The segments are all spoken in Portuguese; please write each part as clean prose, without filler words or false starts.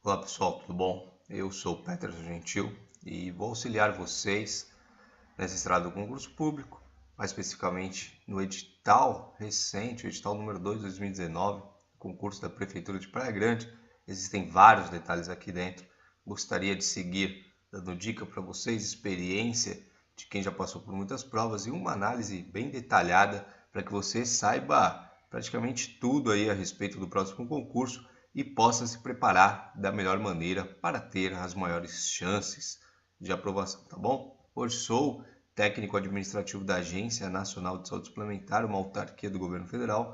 Olá pessoal, tudo bom? Eu sou o Peterson Gentil e vou auxiliar vocês nessa estrada do concurso público, mais especificamente no edital recente, o edital número 2 de 2019, concurso da Prefeitura de Praia Grande. Existem vários detalhes aqui dentro. Gostaria de seguir dando dica para vocês, experiência de quem já passou por muitas provas e uma análise bem detalhada para que você saiba praticamente tudo aí a respeito do próximo concurso e possa se preparar da melhor maneira para ter as maiores chances de aprovação, tá bom? Hoje sou técnico administrativo da Agência Nacional de Saúde Suplementar, uma autarquia do governo federal.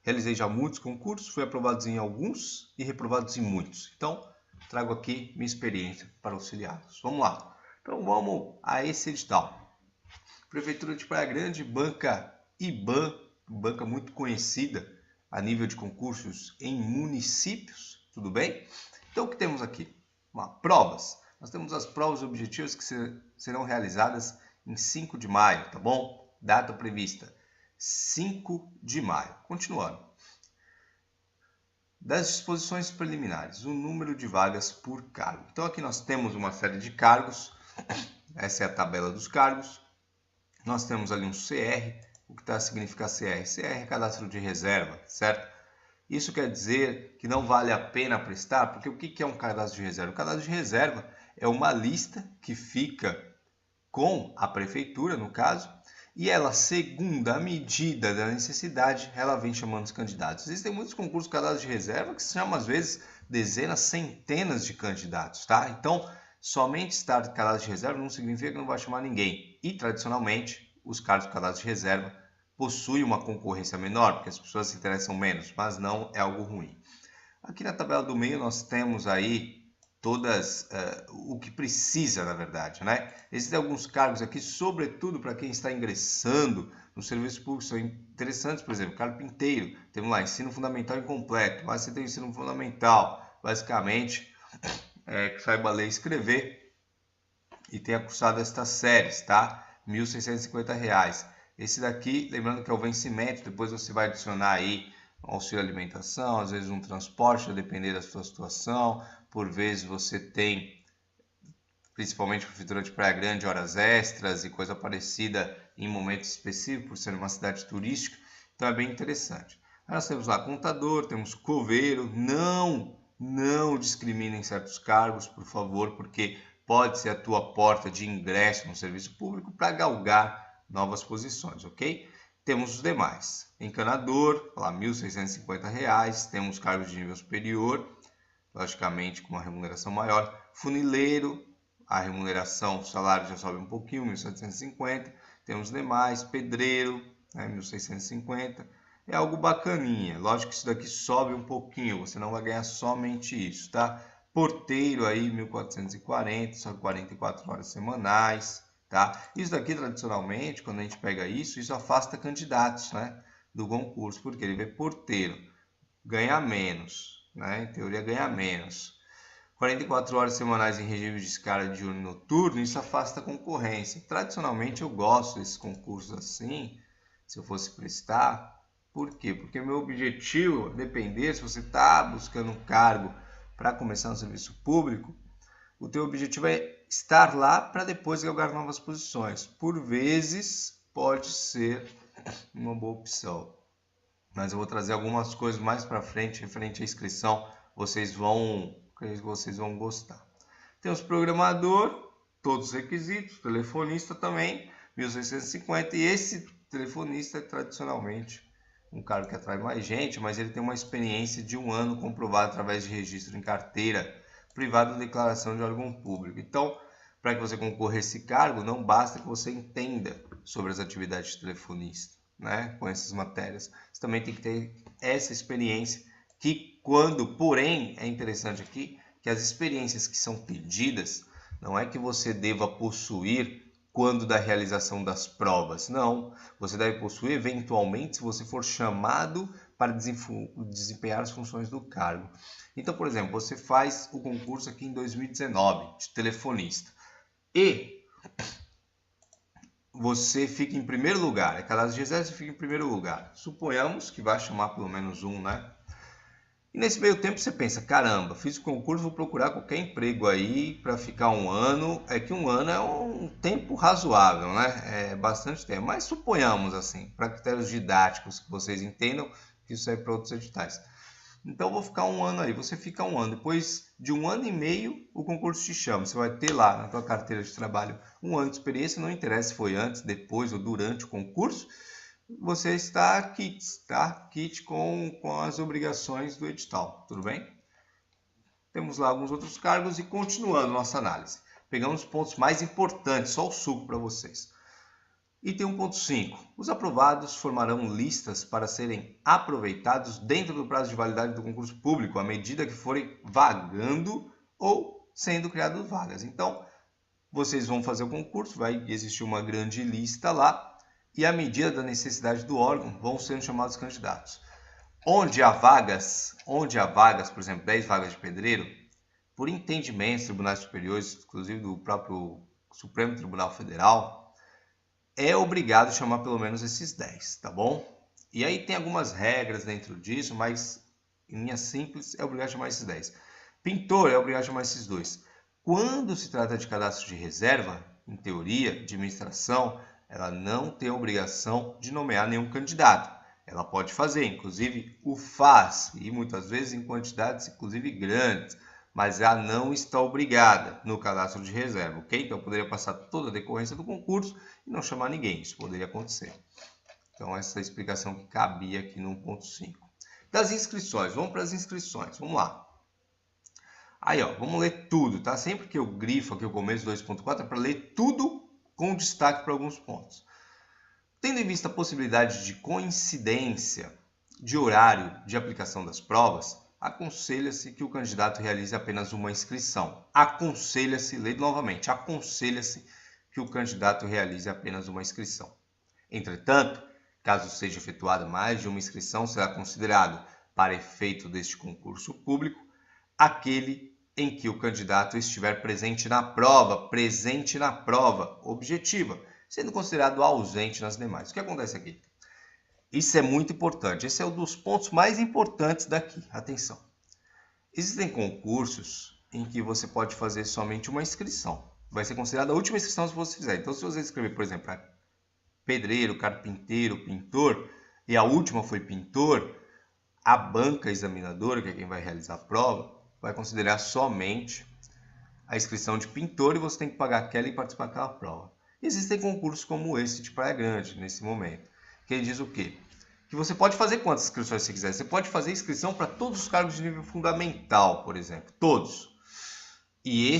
Realizei já muitos concursos, fui aprovado em alguns e reprovado em muitos. Então, trago aqui minha experiência para auxiliá-los. Vamos lá. Então, vamos a esse edital. Prefeitura de Praia Grande, banca IBAN, banca muito conhecida a nível de concursos em municípios, tudo bem? Então, o que temos aqui? Provas. Nós temos as provas objetivas que serão realizadas em 5 de maio, tá bom? Data prevista, 5 de maio. Continuando. Das disposições preliminares, o número de vagas por cargo. Então, aqui nós temos uma série de cargos. Essa é a tabela dos cargos. Nós temos ali um CR. O que significa CR? CR é cadastro de reserva, certo? Isso quer dizer que não vale a pena prestar, porque o que é um cadastro de reserva? O cadastro de reserva é uma lista que fica com a prefeitura, no caso, e ela, segundo a medida da necessidade, ela vem chamando os candidatos. Existem muitos concursos de cadastro de reserva que se chamam, às vezes, dezenas, centenas de candidatos, tá? Então, somente estar de cadastro de reserva não significa que não vai chamar ninguém. E, tradicionalmente, os cargos de cadastro de reserva possuem uma concorrência menor, porque as pessoas se interessam menos, mas não é algo ruim. Aqui na tabela do meio nós temos aí todas o que precisa, na verdade, né? Existem alguns cargos aqui, sobretudo para quem está ingressando no serviço público, são interessantes, por exemplo, carpinteiro, temos lá ensino fundamental incompleto, mas você tem ensino fundamental, basicamente, que saiba ler e escrever e tenha cursado estas séries, tá? R$ 1.650. Esse daqui, lembrando que é o vencimento, depois você vai adicionar aí um auxílio alimentação, às vezes um transporte, a depender da sua situação. Por vezes você tem, principalmente a Prefeitura de Praia Grande, horas extras e coisa parecida em momentos específicos, por ser uma cidade turística. Então é bem interessante. Aí nós temos lá contador, temos coveiro. Não discriminem certos cargos, por favor, porque pode ser a tua porta de ingresso no serviço público para galgar novas posições, ok? Temos os demais. Encanador, lá R$ 1.650. Temos cargos de nível superior, logicamente com uma remuneração maior. Funileiro, a remuneração, o salário já sobe um pouquinho, R$ 1.750. Temos demais. Pedreiro, né, R$ 1.650. É algo bacaninha. Lógico que isso daqui sobe um pouquinho, você não vai ganhar somente isso, tá? Porteiro aí, 1.440, só 44 horas semanais, tá? Isso daqui, tradicionalmente, quando a gente pega isso afasta candidatos, né, do concurso, porque ele vê porteiro, ganha menos, né? Em teoria ganha menos. 44 horas semanais em regime de escala diurno e noturno, isso afasta a concorrência. Tradicionalmente eu gosto desses concursos assim, se eu fosse prestar. Por quê? Porque meu objetivo, depender, se você está buscando um cargo para começar no serviço público, o teu objetivo é estar lá para depois galgar novas posições. Por vezes, pode ser uma boa opção. Mas eu vou trazer algumas coisas mais para frente, referente à inscrição, vocês vão gostar. Temos programador, todos os requisitos, telefonista também, 1.650, e esse telefonista é tradicionalmente um cargo que atrai mais gente, mas ele tem uma experiência de 1 ano comprovada através de registro em carteira privada ou declaração de órgão público. Então, para que você concorra a esse cargo, não basta que você entenda sobre as atividades de telefonista, né, com essas matérias. Você também tem que ter essa experiência porém, é interessante aqui, que as experiências que são pedidas, não é que você deva possuir quando da realização das provas. Não, você deve possuir eventualmente se você for chamado para desempenhar as funções do cargo. Então, por exemplo, você faz o concurso aqui em 2019 de telefonista e você fica em primeiro lugar, cadastro de reserva, você fica em primeiro lugar. Suponhamos que vai chamar pelo menos um, né? E nesse meio tempo você pensa, caramba, fiz o concurso, vou procurar qualquer emprego aí para ficar um ano. É que um ano é um tempo razoável, né? É bastante tempo. Mas suponhamos assim, para critérios didáticos que vocês entendam, que isso é para outros editais. Então eu vou ficar um ano aí, você fica um ano. Depois de um ano e meio, o concurso te chama. Você vai ter lá na tua carteira de trabalho um ano de experiência, não interessa se foi antes, depois ou durante o concurso. Você está kit com as obrigações do edital, tudo bem? Temos lá alguns outros cargos e continuando nossa análise. Pegamos os pontos mais importantes, só o suco para vocês. Item 1.5. Os aprovados formarão listas para serem aproveitados dentro do prazo de validade do concurso público, à medida que forem vagando ou sendo criadas vagas. Então, vocês vão fazer o concurso, vai existir uma grande lista lá, e à medida da necessidade do órgão, vão sendo chamados candidatos. Onde há vagas, por exemplo, 10 vagas de pedreiro, por entendimento dos tribunais superiores, inclusive do próprio Supremo Tribunal Federal, é obrigado a chamar pelo menos esses 10, tá bom? E aí tem algumas regras dentro disso, mas em linha simples é obrigado a chamar esses 10. Pintor é obrigado a chamar esses 2. Quando se trata de cadastro de reserva, em teoria, de administração, ela não tem a obrigação de nomear nenhum candidato. Ela pode fazer, inclusive o faz, e muitas vezes em quantidades inclusive grandes, mas ela não está obrigada no cadastro de reserva, ok? Então poderia passar toda a decorrência do concurso e não chamar ninguém, isso poderia acontecer. Então essa é a explicação que cabia aqui no 1.5. Das inscrições, vamos para as inscrições, vamos lá. Aí, ó, vamos ler tudo, tá? Sempre que eu grifo aqui o começo 2.4 é para ler tudo com destaque para alguns pontos. Tendo em vista a possibilidade de coincidência de horário de aplicação das provas, aconselha-se que o candidato realize apenas uma inscrição. Aconselha-se, leio novamente, aconselha-se que o candidato realize apenas uma inscrição. Entretanto, caso seja efetuada mais de uma inscrição, será considerado, para efeito deste concurso público, aquele em que o candidato estiver presente na prova objetiva, sendo considerado ausente nas demais. O que acontece aqui? Isso é muito importante. Esse é um dos pontos mais importantes daqui. Atenção. Existem concursos em que você pode fazer somente uma inscrição. Vai ser considerada a última inscrição se você fizer. Então, se você escrever, por exemplo, pedreiro, carpinteiro, pintor, e a última foi pintor, a banca examinadora, que é quem vai realizar a prova, vai considerar somente a inscrição de pintor e você tem que pagar aquela e participar daquela prova. Existem concursos como esse de Praia Grande, nesse momento, que ele diz o quê? Que você pode fazer quantas inscrições você quiser. Você pode fazer inscrição para todos os cargos de nível fundamental, por exemplo. Todos. E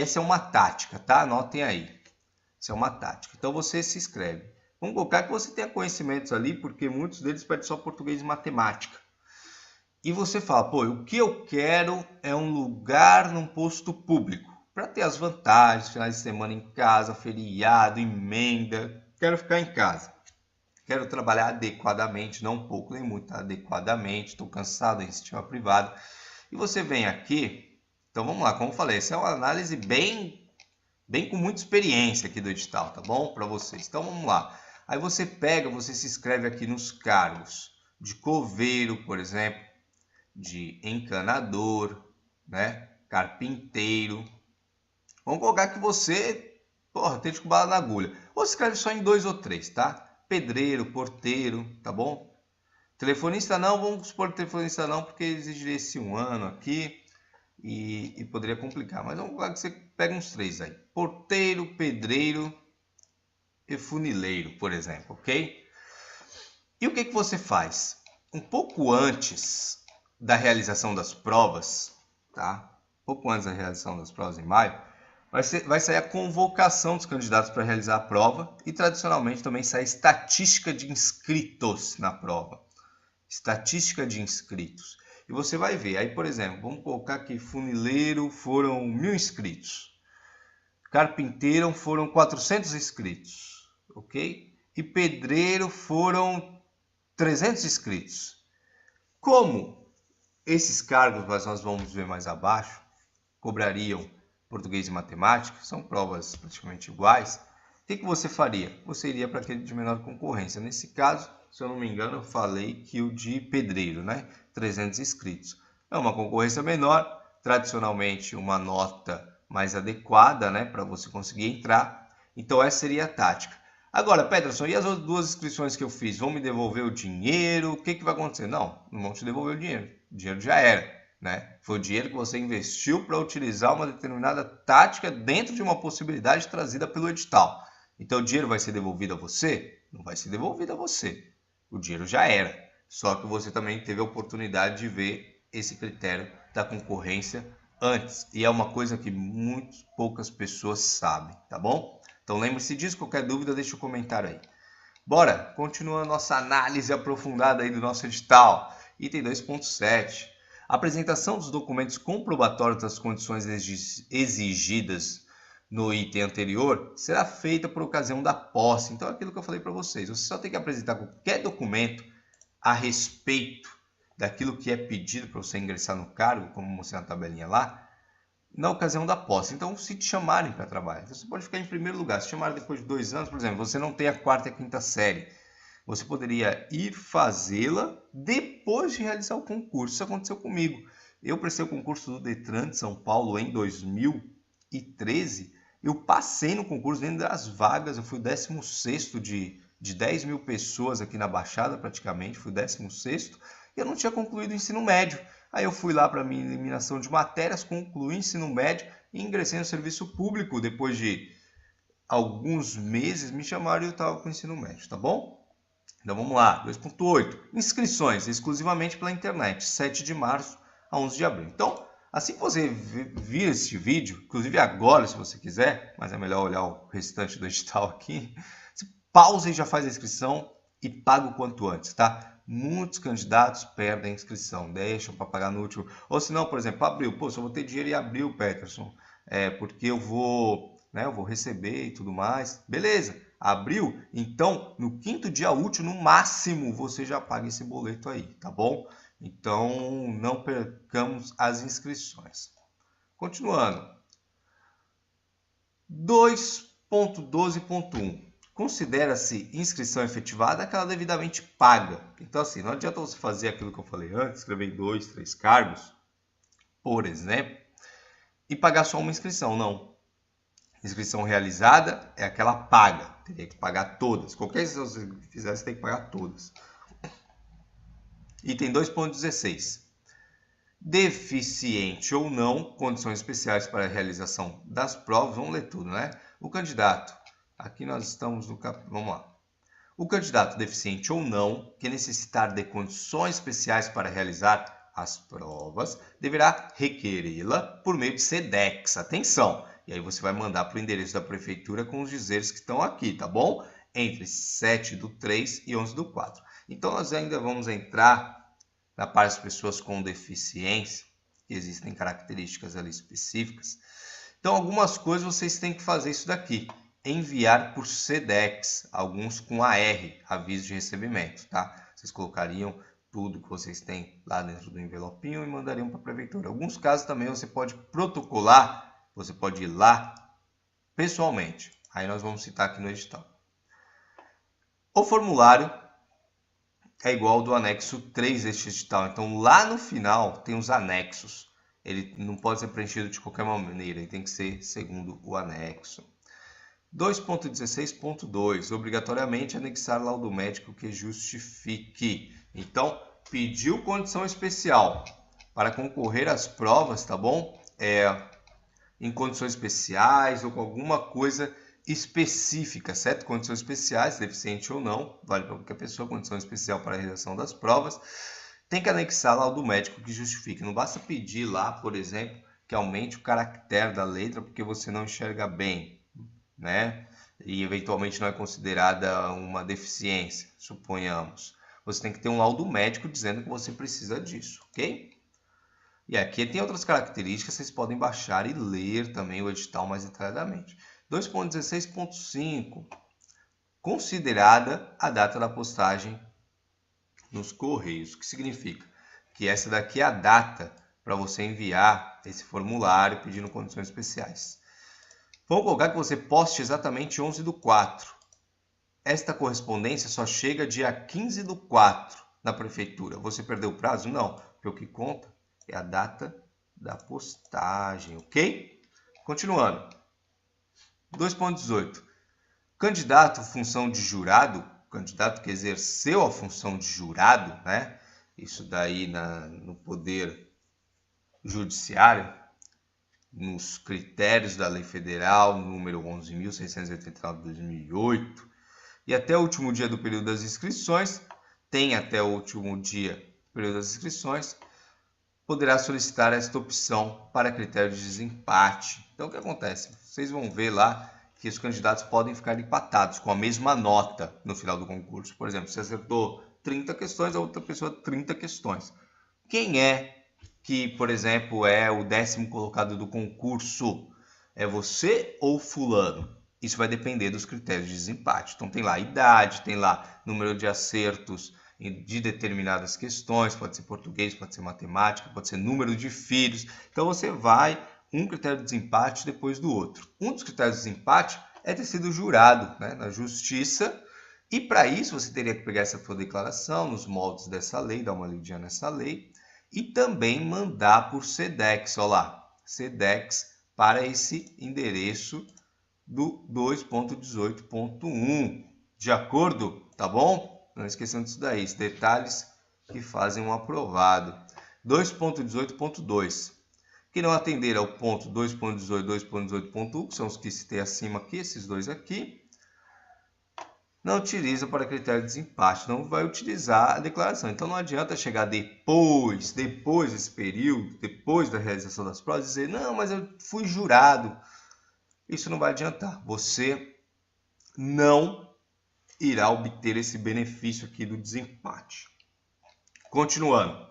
essa é uma tática, tá? Anotem aí. Isso é uma tática. Então você se inscreve. Vamos colocar que você tenha conhecimentos ali, porque muitos deles pedem só português e matemática. E você fala, pô, o que eu quero é um lugar num posto público. Para ter as vantagens, finais de semana em casa, feriado, emenda. Quero ficar em casa. Quero trabalhar adequadamente, não um pouco nem muito, adequadamente. Estou cansado da iniciativa privada. E você vem aqui, então vamos lá, como eu falei, essa é uma análise bem com muita experiência aqui do edital, tá bom? Para vocês. Então vamos lá. Aí você pega, você se inscreve aqui nos cargos de coveiro, por exemplo, de encanador, né? Carpinteiro. Vamos colocar que você, tem com bala na agulha. Ou se escreve só em 2 ou 3, tá? Pedreiro, porteiro, tá bom? Telefonista não, vamos supor telefonista não, porque exigiria esse 1 ano aqui e poderia complicar. Mas vamos colocar que você pega uns 3 aí. Porteiro, pedreiro e funileiro, por exemplo, ok? E o que você faz? Um pouco antes da realização das provas, tá? Pouco antes da realização das provas em maio, vai sair a convocação dos candidatos para realizar a prova e tradicionalmente também sai a estatística de inscritos na prova. Estatística de inscritos. E você vai ver, aí por exemplo, vamos colocar que funileiro foram 1000 inscritos. Carpinteiro foram 400 inscritos, ok? E pedreiro foram 300 inscritos. Como esses cargos, nós vamos ver mais abaixo, cobrariam português e matemática, são provas praticamente iguais, o que você faria? Você iria para aquele de menor concorrência. Nesse caso, se eu não me engano, eu falei que o de pedreiro, né? 300 inscritos. É uma concorrência menor, tradicionalmente uma nota mais adequada, né, para você conseguir entrar. Então essa seria a tática. Agora, Peterson, e as outras 2 inscrições que eu fiz? Vão me devolver o dinheiro? O que vai acontecer? Não vão te devolver o dinheiro. O dinheiro já era, né? Foi o dinheiro que você investiu para utilizar uma determinada tática dentro de uma possibilidade trazida pelo edital. Então o dinheiro vai ser devolvido a você? Não vai ser devolvido a você. O dinheiro já era. Só que você também teve a oportunidade de ver esse critério da concorrência antes. E é uma coisa que muito poucas pessoas sabem, tá bom? Então lembre-se disso, qualquer dúvida deixa um comentário aí. Bora, continua a nossa análise aprofundada aí do nosso edital. Item 2.7. Apresentação dos documentos comprobatórios das condições exigidas no item anterior será feita por ocasião da posse. Então é aquilo que eu falei para vocês. Você só tem que apresentar qualquer documento a respeito daquilo que é pedido para você ingressar no cargo, como mostrei na tabelinha lá, na ocasião da posse. Então, se te chamarem para trabalhar, você pode ficar em primeiro lugar. Se chamarem depois de 2 anos, por exemplo, você não tem a 4ª e a 5ª série, você poderia ir fazê-la depois de realizar o concurso. Isso aconteceu comigo. Eu prestei o concurso do Detran de São Paulo em 2013. Eu passei no concurso dentro das vagas. Eu fui o 16º de 10 mil pessoas aqui na Baixada, praticamente. Fui o 16º. E eu não tinha concluído o ensino médio. Aí eu fui lá para a minha eliminação de matérias, concluí o ensino médio e ingressei no serviço público. Depois de alguns meses me chamaram e eu estava com o ensino médio, tá bom? Então vamos lá, 2.8. Inscrições exclusivamente pela internet, 7 de março a 11 de abril. Então, assim que você vir este vídeo, inclusive agora se você quiser, mas é melhor olhar o restante do edital aqui, você pausa e já faz a inscrição e paga o quanto antes, tá? Muitos candidatos perdem a inscrição, deixam para pagar no último. Ou se não, por exemplo, abril. Pô, só vou ter dinheiro em abril, Peterson, porque eu vou receber e tudo mais. Beleza, abril, então no 5º dia útil, no máximo, você já paga esse boleto aí, tá bom? Então não percamos as inscrições. Continuando. 2.12.1. Considera-se inscrição efetivada aquela devidamente paga. Então, assim, não adianta você fazer aquilo que eu falei antes, escrever 2, 3 cargos, por exemplo, e pagar só uma inscrição. Não. Inscrição realizada é aquela paga. Teria que pagar todas. Qualquer inscrição que você fizer, você tem que pagar todas. Item 2.16. Deficiente ou não, condições especiais para a realização das provas. Vamos ler tudo, né? O candidato. Aqui nós estamos no vamos lá. O candidato deficiente ou não, que necessitar de condições especiais para realizar as provas, deverá requerê-la por meio de SEDEX. Atenção! E aí você vai mandar para o endereço da prefeitura com os dizeres que estão aqui, tá bom? Entre 7/3 e 11/4. Então nós ainda vamos entrar na parte das pessoas com deficiência, que existem características ali específicas. Então algumas coisas vocês têm que fazer isso daqui. Enviar por SEDEX, alguns com AR, aviso de recebimento, tá? Vocês colocariam tudo que vocês têm lá dentro do envelopinho e mandariam para a prefeitura. Em alguns casos também você pode protocolar, você pode ir lá pessoalmente. Aí nós vamos citar aqui no edital. O formulário é igual ao do anexo 3 deste edital. Então lá no final tem os anexos. Ele não pode ser preenchido de qualquer maneira, ele tem que ser segundo o anexo. 2.16.2. Obrigatoriamente anexar laudo médico que justifique. Então, pediu condição especial para concorrer às provas, tá bom? Em condições especiais ou com alguma coisa específica, certo? Condições especiais, deficiente ou não, vale para qualquer pessoa, condição especial para a realização das provas. Tem que anexar laudo médico que justifique. Não basta pedir lá, por exemplo, que aumente o caractere da letra porque você não enxerga bem, né? E eventualmente não é considerada uma deficiência, suponhamos. Você tem que ter um laudo médico dizendo que você precisa disso, ok? E aqui tem outras características, vocês podem baixar e ler também o edital mais detalhadamente. 2.16.5. Considerada a data da postagem nos Correios. O que significa? Que essa daqui é a data para você enviar esse formulário pedindo condições especiais. Vamos colocar que você poste exatamente 11/4. esta correspondência só chega dia 15/4 na prefeitura. Você perdeu o prazo? Não, porque o que conta é a data da postagem, ok? Continuando. 2.18. Candidato função de jurado, candidato que exerceu a função de jurado, né? Isso daí no poder judiciário, nos critérios da Lei Federal número 11.689 de 2008, e até o último dia do período das inscrições, tem até o último dia do período das inscrições, poderá solicitar esta opção para critério de desempate. Então, o que acontece? Vocês vão ver lá que os candidatos podem ficar empatados com a mesma nota no final do concurso. Por exemplo, você acertou 30 questões, a outra pessoa 30 questões. Quem é que, por exemplo, é o 10º colocado do concurso? É você ou fulano? Isso vai depender dos critérios de desempate. Então tem lá idade, tem lá número de acertos de determinadas questões, pode ser português, pode ser matemática, pode ser número de filhos. Então você vai um critério de desempate depois do outro. Um dos critérios de desempate é ter sido jurado, né, na justiça, e para isso você teria que pegar essa sua declaração nos moldes dessa lei, dar uma lidinha nessa lei, e também mandar por SEDEX, olha lá, SEDEX para esse endereço do 2.18.1, de acordo? Tá bom? Não esqueçam disso daí, esses detalhes que fazem um aprovado. 2.18.2. Que não atender ao ponto 2.18 e 2.18.1, que são os que citei acima aqui, esses dois aqui, não utiliza para critério de desempate, não vai utilizar a declaração. Então não adianta chegar depois desse período, depois da realização das provas, e dizer, não, mas eu fui jurado. Isso não vai adiantar. Você não irá obter esse benefício aqui do desempate. Continuando.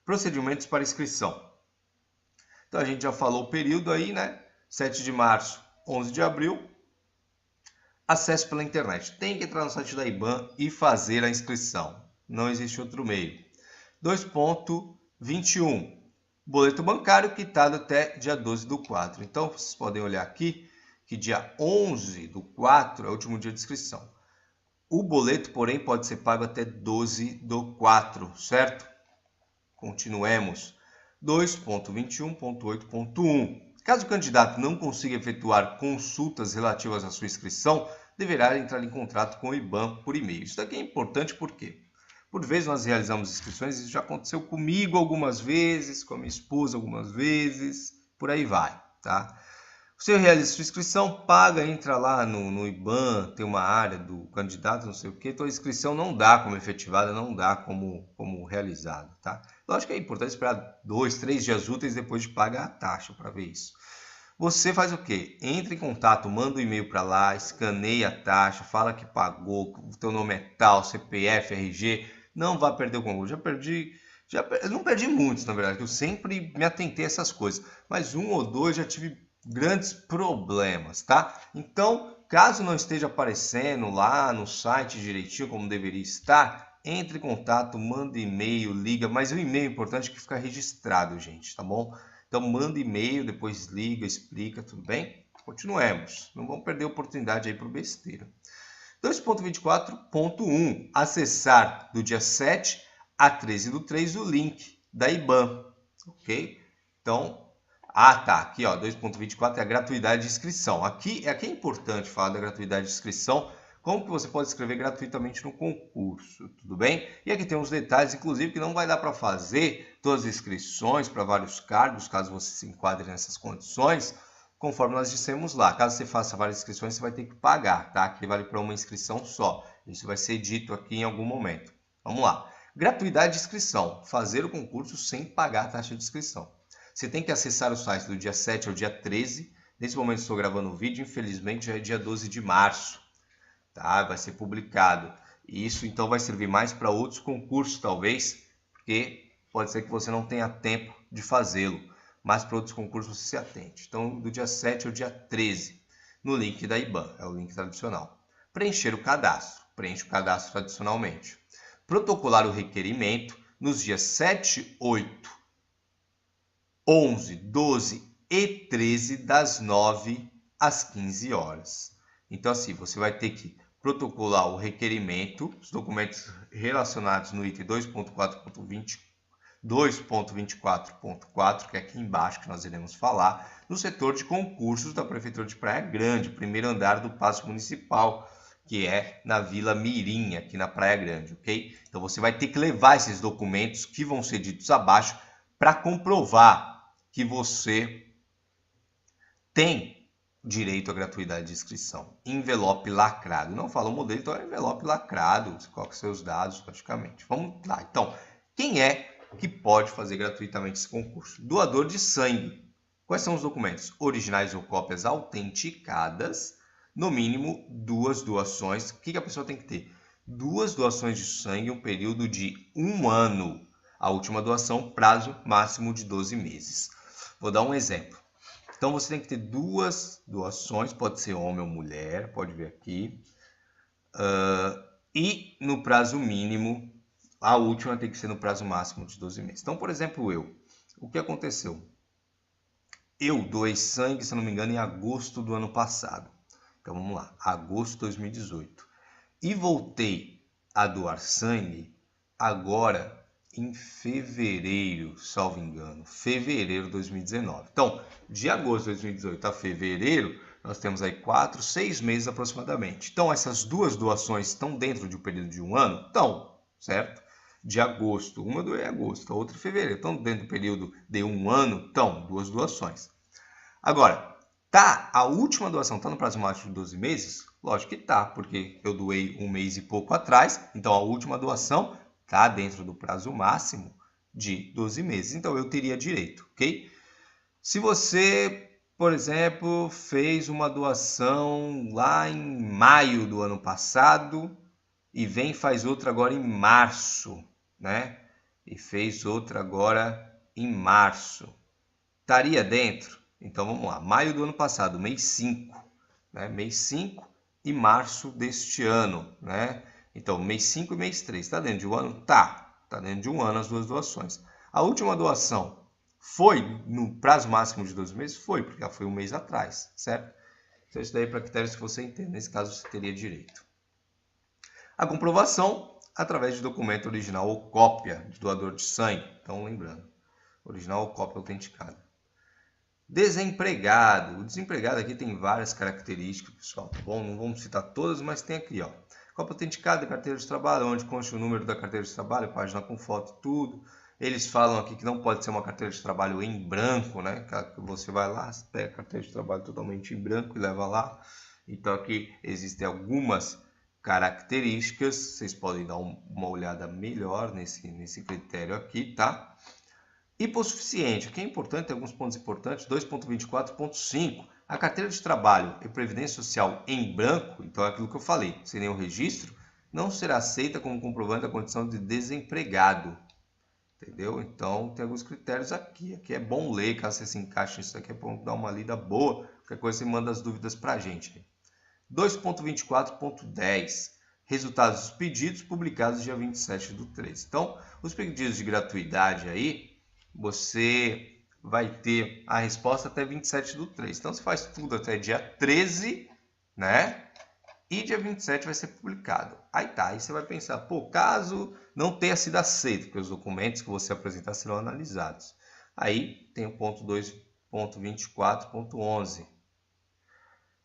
Procedimentos para inscrição. Então a gente já falou o período aí, né? 7 de março, 11 de abril. Acesso pela internet. Tem que entrar no site da IBAN e fazer a inscrição. Não existe outro meio. 2.21. Boleto bancário quitado até dia 12/4. Então, vocês podem olhar aqui que dia 11/4 é o último dia de inscrição. O boleto, porém, pode ser pago até 12/4, certo? Continuemos. 2.21.8.1. Caso o candidato não consiga efetuar consultas relativas à sua inscrição, deverá entrar em contato com o IBAN por e-mail. Isso daqui é importante porque, por vezes, nós realizamos inscrições, isso já aconteceu comigo algumas vezes, com a minha esposa algumas vezes, por aí vai, tá? Você realiza sua inscrição, paga, entra lá no IBAN, tem uma área do candidato, não sei o que, então a inscrição não dá como efetivada, não dá como realizada, tá? Lógico que é importante esperar 2, 3 dias úteis depois de pagar a taxa para ver isso. Você faz o quê? Entra em contato, manda um e-mail para lá, escaneia a taxa, fala que pagou, o teu nome é tal, CPF, RG, não vai perder o concurso. Eu não perdi muitos, na verdade, eu sempre me atentei a essas coisas, mas 1 ou 2 já tive grandes problemas, tá? Então, caso não esteja aparecendo lá no site direitinho como deveria estar, entre em contato, manda e-mail, liga, mas o e-mail é importante que fica registrado, gente, tá bom? Então, manda e-mail, depois liga, explica, tudo bem? Continuemos, não vamos perder a oportunidade aí por besteira. 2.24.1. Acessar do dia 7 a 13/3 o link da IBAN, ok? Então, tá, aqui ó, 2.24 é a gratuidade de inscrição. Aqui é importante falar da gratuidade de inscrição, como que você pode escrever gratuitamente no concurso, tudo bem? E aqui tem uns detalhes, inclusive, que não vai dar para fazer todas as inscrições para vários cargos, caso você se enquadre nessas condições, conforme nós dissemos lá. Caso você faça várias inscrições, você vai ter que pagar, tá? Aqui vale para uma inscrição só. Isso vai ser dito aqui em algum momento. Vamos lá. Gratuidade de inscrição. Fazer o concurso sem pagar a taxa de inscrição. Você tem que acessar o site do dia 7 ao dia 13. Nesse momento estou gravando o vídeo, infelizmente já é dia 12 de março. Tá? Vai ser publicado. E isso então vai servir mais para outros concursos, talvez, porque pode ser que você não tenha tempo de fazê-lo. Mas para outros concursos você se atente. Então, do dia 7 ao dia 13, no link da IBAN, é o link tradicional. Preencher o cadastro. Preenche o cadastro tradicionalmente. Protocolar o requerimento nos dias 7, 8, 11, 12 e 13, das 9 às 15 horas. Então, assim, você vai ter que protocolar o requerimento, os documentos relacionados no item 2.24.4, que é aqui embaixo que nós iremos falar, no setor de concursos da Prefeitura de Praia Grande, primeiro andar do Paço Municipal, que é na Vila Mirim, aqui na Praia Grande, ok? Então você vai ter que levar esses documentos que vão ser ditos abaixo para comprovar que você tem direito à gratuidade de inscrição. Envelope lacrado. Não fala o modelo, então é envelope lacrado. Você coloca seus dados praticamente. Vamos lá. Então, quem é que pode fazer gratuitamente esse concurso? Doador de sangue. Quais são os documentos? Originais ou cópias autenticadas. No mínimo, 2 doações. O que a pessoa tem que ter? 2 doações de sangue em um período de 1 ano. A última doação, prazo máximo de 12 meses. Vou dar um exemplo. Então, você tem que ter 2 doações, pode ser homem ou mulher, pode ver aqui. E no prazo mínimo, a última tem que ser no prazo máximo de 12 meses. Então, por exemplo, o que aconteceu? Eu doei sangue, se não me engano, em agosto do ano passado. Então, vamos lá, agosto de 2018. E voltei a doar sangue agora em fevereiro, salvo engano, fevereiro de 2019. Então, de agosto de 2018 a fevereiro, nós temos aí 4, 6 meses aproximadamente. Então, essas 2 doações estão dentro de um período de 1 ano? Estão, certo? De agosto, uma eu doei em agosto, a outra em fevereiro. Então, dentro do período de 1 ano, estão 2 doações. Agora, a última doação está no prazo máximo de 12 meses? Lógico que tá, porque eu doei 1 mês e pouco atrás, então a última doação está dentro do prazo máximo de 12 meses. Então, eu teria direito, ok? Se você, por exemplo, fez uma doação lá em maio do ano passado e faz outra agora em março, né? E fez outra agora em março. Estaria dentro? Então, vamos lá. Maio do ano passado, mês 5, né? Mês 5 e março deste ano, né? Então, mês 5 e mês 3, está dentro de um ano? Tá dentro de um ano as 2 doações. A última doação foi no prazo máximo de 12 meses? Foi, porque ela foi 1 mês atrás, certo? Então, isso daí é para critérios que você entende. Nesse caso, você teria direito. A comprovação, através de documento original ou cópia de doador de sangue. Então, lembrando, original ou cópia autenticada. Desempregado. O desempregado aqui tem várias características, pessoal. Tá bom? Não vamos citar todas, mas tem aqui, ó. Cópia autenticada, carteira de trabalho, onde consta o número da carteira de trabalho, página com foto, tudo. Eles falam aqui que não pode ser uma carteira de trabalho em branco, né? Você vai lá, pega a carteira de trabalho totalmente em branco e leva lá. Então aqui existem algumas características, vocês podem dar uma olhada melhor nesse critério aqui, tá? Hipossuficiente, aqui é importante, tem alguns pontos importantes, 2.24.5, a carteira de trabalho e previdência social em branco, então é aquilo que eu falei, sem nenhum registro, não será aceita como comprovante da condição de desempregado, entendeu? Então tem alguns critérios aqui é bom ler, caso você se encaixe nisso aqui, é bom dar uma lida boa, qualquer coisa você manda as dúvidas pra gente. 2.24.10, resultados dos pedidos publicados dia 27/3. Então, os pedidos de gratuidade aí, você vai ter a resposta até 27/3. Então, você faz tudo até dia 13, né? E dia 27 vai ser publicado. Aí você vai pensar, pô, caso não tenha sido aceito, porque os documentos que você apresentar serão analisados. Aí tem o ponto 2.24.11.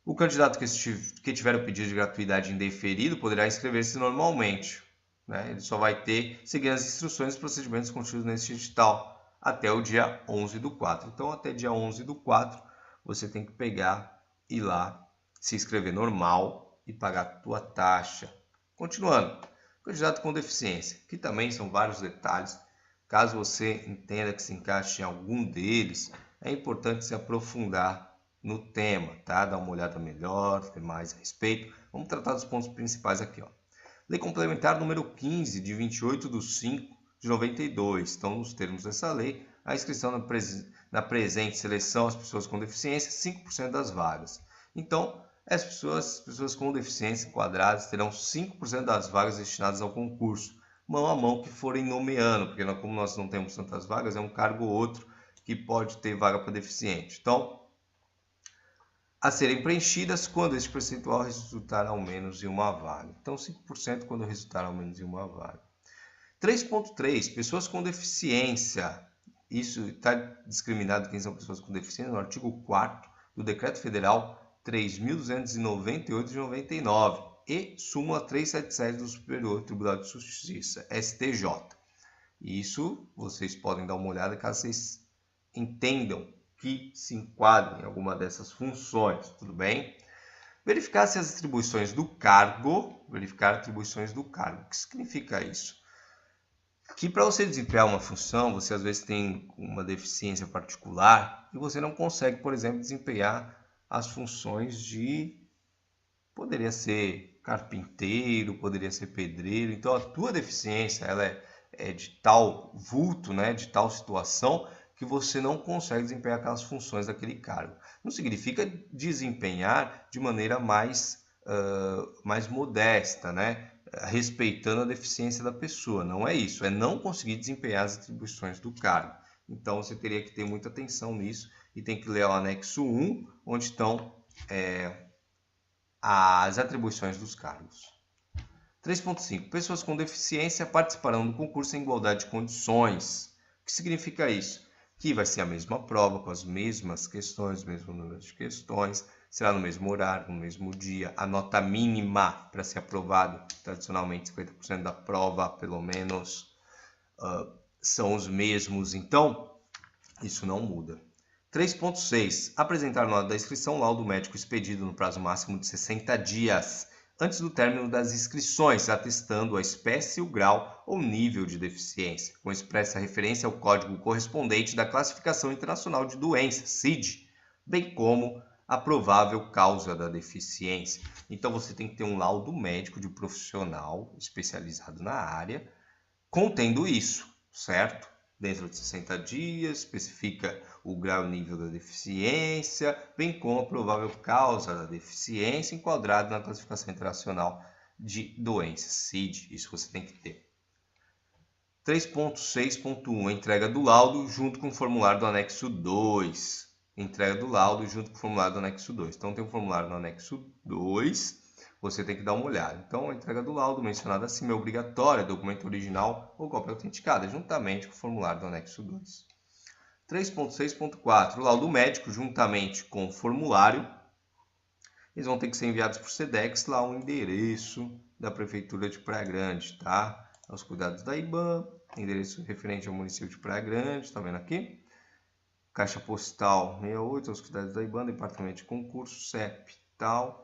O candidato que tiver o pedido de gratuidade indeferido poderá inscrever-se normalmente, né? Ele só vai ter seguir as instruções e procedimentos contidos nesse edital até o dia 11/4. Então, até dia 11/4, você tem que pegar, ir lá, se inscrever normal e pagar a tua taxa. Continuando, candidato com deficiência, que também são vários detalhes. Caso você entenda que se encaixe em algum deles, é importante se aprofundar no tema, tá? Dar uma olhada melhor, ter mais a respeito. Vamos tratar dos pontos principais aqui, ó. Lei Complementar número 15, de 28/5/92. Então, nos termos dessa lei, a inscrição na presente seleção às pessoas com deficiência, 5% das vagas. Então, as pessoas com deficiência enquadradas terão 5% das vagas destinadas ao concurso, mão a mão que forem nomeando, porque como nós não temos tantas vagas, é um cargo ou outro que pode ter vaga para deficiente. Então, a serem preenchidas quando este percentual resultar ao menos em uma vaga. Então, 5% quando resultar ao menos em uma vaga. 3.3, pessoas com deficiência. Isso está discriminado quem são pessoas com deficiência no artigo 4º do Decreto Federal 3.298 de 99 e súmula 377 do Superior Tribunal de Justiça, STJ. Isso vocês podem dar uma olhada caso vocês entendam que se enquadrem em alguma dessas funções, tudo bem? Verificar se as atribuições do cargo, verificar atribuições do cargo. O que significa isso? Que para você desempenhar uma função, você às vezes tem uma deficiência particular e você não consegue, por exemplo, desempenhar as funções de... Poderia ser carpinteiro, poderia ser pedreiro. Então, a tua deficiência ela é de tal vulto, né, de tal situação, que você não consegue desempenhar aquelas funções daquele cargo. Não significa desempenhar de maneira mais modesta, né? Respeitando a deficiência da pessoa. Não é isso, é não conseguir desempenhar as atribuições do cargo. Então, você teria que ter muita atenção nisso e tem que ler o anexo 1, onde estão as atribuições dos cargos. 3.5. Pessoas com deficiência participarão do concurso em igualdade de condições. O que significa isso? Que vai ser a mesma prova, com as mesmas questões, o mesmo número de questões, será no mesmo horário, no mesmo dia. A nota mínima para ser aprovado, tradicionalmente 50% da prova, pelo menos, são os mesmos. Então, isso não muda. 3.6. Apresentar nota da inscrição, laudo médico expedido no prazo máximo de 60 dias, antes do término das inscrições, atestando a espécie, o grau ou nível de deficiência, com expressa referência ao código correspondente da Classificação Internacional de Doenças, CID, bem como a provável causa da deficiência. Então, você tem que ter um laudo médico de profissional especializado na área, contendo isso, certo? Dentro de 60 dias, especifica o grau e nível da deficiência, bem como a provável causa da deficiência, enquadrado na Classificação Internacional de Doenças, CID. Isso você tem que ter. 3.6.1. Entrega do laudo junto com o formulário do anexo 2. Entrega do laudo junto com o formulário do anexo 2. Então, tem um formulário no anexo 2, você tem que dar uma olhada. Então, a entrega do laudo mencionada acima é obrigatória, documento original ou cópia autenticada, juntamente com o formulário do anexo 2. 3.6.4. O laudo médico, juntamente com o formulário, eles vão ter que ser enviados por SEDEX, lá o endereço da Prefeitura de Praia Grande, tá? Aos cuidados da IBAM, endereço referente ao município de Praia Grande, tá vendo aqui? Caixa postal 68, aos cuidados da IBAM, departamento de concurso, CEP, tal...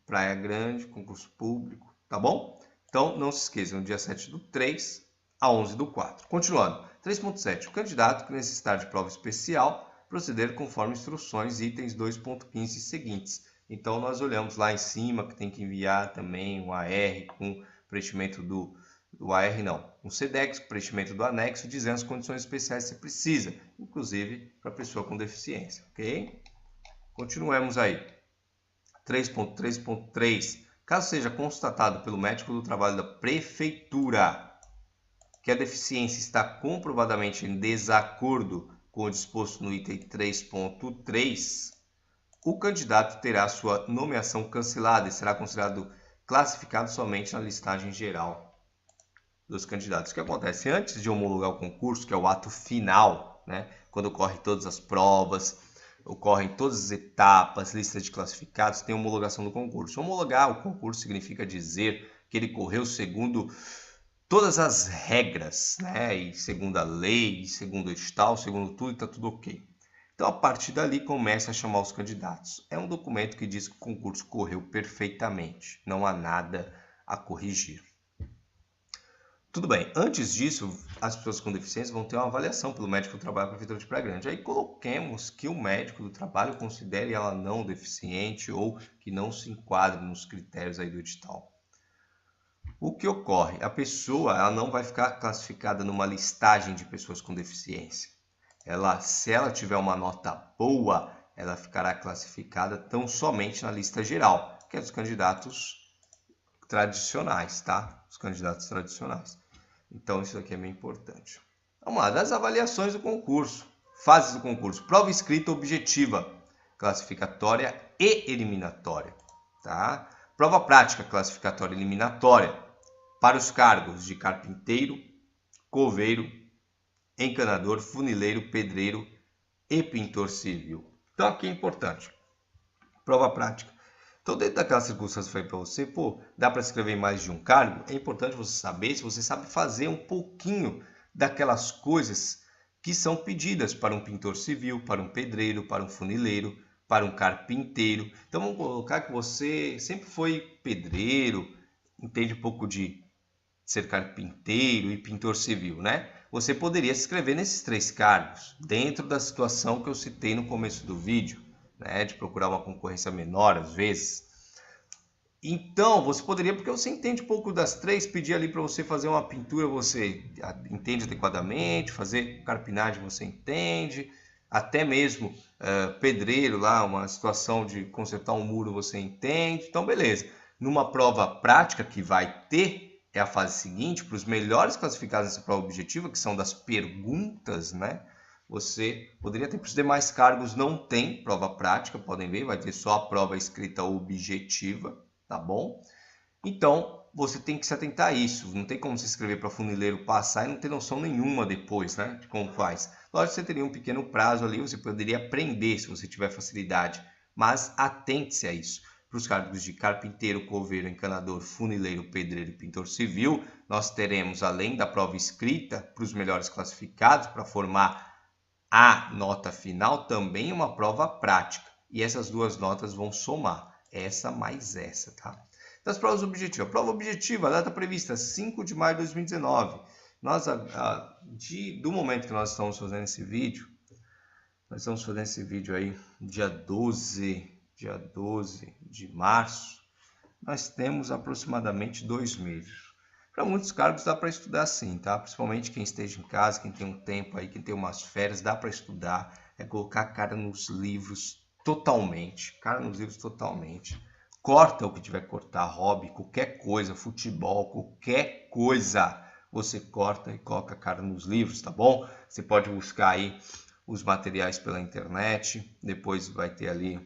Praia Grande, concurso público, tá bom? Então, não se esqueçam, dia 7/3 a 11/4. Continuando. 3.7. O candidato que necessitar de prova especial, proceder conforme instruções, itens 2.15 seguintes. Então, nós olhamos lá em cima que tem que enviar também um AR com preenchimento do AR não, um SEDEX com preenchimento do anexo, dizendo as condições especiais que você precisa, inclusive para pessoa com deficiência, ok? Continuemos aí. 3.3.3. Caso seja constatado pelo médico do trabalho da prefeitura que a deficiência está comprovadamente em desacordo com o disposto no item 3.3, o candidato terá sua nomeação cancelada e será considerado classificado somente na listagem geral dos candidatos. O que acontece? Antes de homologar o concurso, que é o ato final, né, quando ocorrem todas as provas, ocorrem todas as etapas, listas de classificados, tem homologação do concurso. Homologar o concurso significa dizer que ele correu segundo todas as regras, né? E segundo a lei, segundo o edital, segundo tudo, está tudo ok. Então, a partir dali, começa a chamar os candidatos. É um documento que diz que o concurso correu perfeitamente, não há nada a corrigir. Tudo bem, antes disso, as pessoas com deficiência vão ter uma avaliação pelo médico do trabalho da Prefeitura de Praia Grande. Aí coloquemos que o médico do trabalho considere ela não deficiente ou que não se enquadre nos critérios aí do edital. O que ocorre? A pessoa ela não vai ficar classificada numa listagem de pessoas com deficiência. Se ela tiver uma nota boa, ela ficará classificada tão somente na lista geral, que é dos candidatos tradicionais, tá? Os candidatos tradicionais. Então, isso aqui é bem importante. Vamos lá, das avaliações do concurso. Fases do concurso. Prova escrita objetiva. classificatória e eliminatória, tá? Prova prática, classificatória e eliminatória para os cargos de carpinteiro, coveiro, encanador, funileiro, pedreiro e pintor civil. Então aqui é importante. Prova prática. Então dentro daquela circunstância que eu falei para você, dá para escrever mais de um cargo? É importante você saber se você sabe fazer um pouquinho daquelas coisas que são pedidas para um pintor civil, para um pedreiro, para um funileiro, para um carpinteiro. Então vamos colocar que você sempre foi pedreiro, entende um pouco de ser carpinteiro e pintor civil, né? Você poderia se inscrever nesses 3 cargos, dentro da situação que eu citei no começo do vídeo, né? De procurar uma concorrência menor às vezes. Então, você poderia, porque você entende um pouco das 3, pedir ali para você fazer uma pintura, você entende adequadamente, fazer carpinagem você entende, até mesmo pedreiro lá, uma situação de consertar um muro você entende, então beleza. Numa prova prática que vai ter, é a fase seguinte, para os melhores classificados nessa prova objetiva, que são das perguntas, né? Você poderia ter para os demais cargos, não tem prova prática, podem ver, vai ter só a prova escrita objetiva. Tá bom? Então, você tem que se atentar a isso. Não tem como se inscrever para funileiro passar e não ter noção nenhuma depois, né? De como faz. Lógico que você teria um pequeno prazo ali, você poderia aprender se você tiver facilidade. Mas atente-se a isso. Para os cargos de carpinteiro, coveiro, encanador, funileiro, pedreiro e pintor civil, nós teremos, além da prova escrita, para os melhores classificados, para formar a nota final, também uma prova prática. E essas 2 notas vão somar. Essa mais essa, tá? Das provas objetivas. Prova objetiva, data prevista 5 de maio de 2019. Nós, do momento que nós estamos fazendo esse vídeo, nós estamos fazendo esse vídeo aí dia 12 de março, nós temos aproximadamente 2 meses. Para muitos cargos dá para estudar sim, tá? Principalmente quem esteja em casa, quem tem um tempo aí, quem tem umas férias, dá para estudar. É colocar a cara nos livros totalmente, corta o que tiver que cortar, hobby, qualquer coisa, futebol, qualquer coisa, você corta e coloca a cara nos livros, tá bom? Você pode buscar aí os materiais pela internet, depois vai ter ali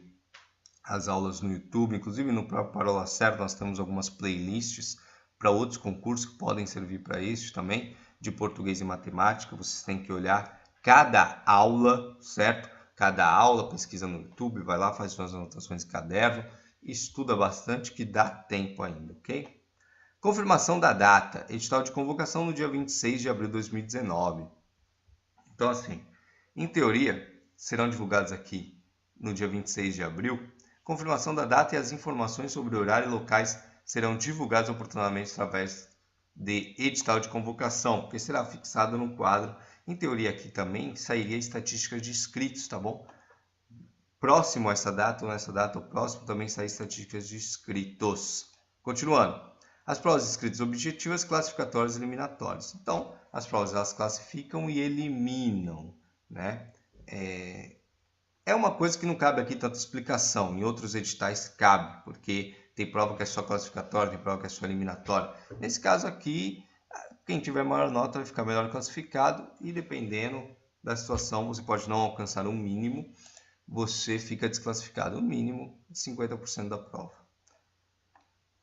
as aulas no YouTube, inclusive no próprio Parola Certo nós temos algumas playlists para outros concursos que podem servir para isso também, de português e matemática, vocês têm que olhar cada aula, certo? Cada aula, pesquisa no YouTube, vai lá, faz suas anotações de caderno, estuda bastante que dá tempo ainda, ok? Confirmação da data, edital de convocação no dia 26 de abril de 2019. Então, assim, em teoria, serão divulgados aqui no dia 26 de abril, confirmação da data e as informações sobre horário e locais serão divulgados oportunamente através de edital de convocação, que será fixado no quadro. Em teoria aqui também sairia estatísticas de inscritos, tá bom? Próximo a essa data ou nessa data ou próximo também sair estatísticas de inscritos. Continuando. As provas de inscritos objetivas, classificatórias e eliminatórias. Então, as provas elas classificam e eliminam, né? É uma coisa que não cabe aqui tanta explicação. Em outros editais cabe, porque tem prova que é só classificatória, tem prova que é só eliminatória. Nesse caso aqui, quem tiver maior nota vai ficar melhor classificado e dependendo da situação, você pode não alcançar um mínimo, você fica desclassificado. O mínimo, 50% da prova.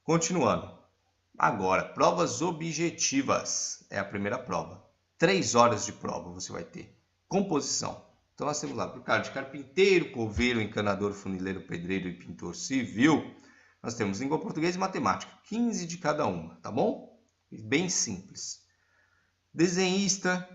Continuando. Agora, provas objetivas. É a primeira prova. 3 horas de prova você vai ter. Composição. Então nós temos lá para o cara de carpinteiro, coveiro, encanador, funileiro, pedreiro e pintor civil. Nós temos língua portuguesa e matemática. 15 de cada uma, tá bom? Bem simples. Desenhista,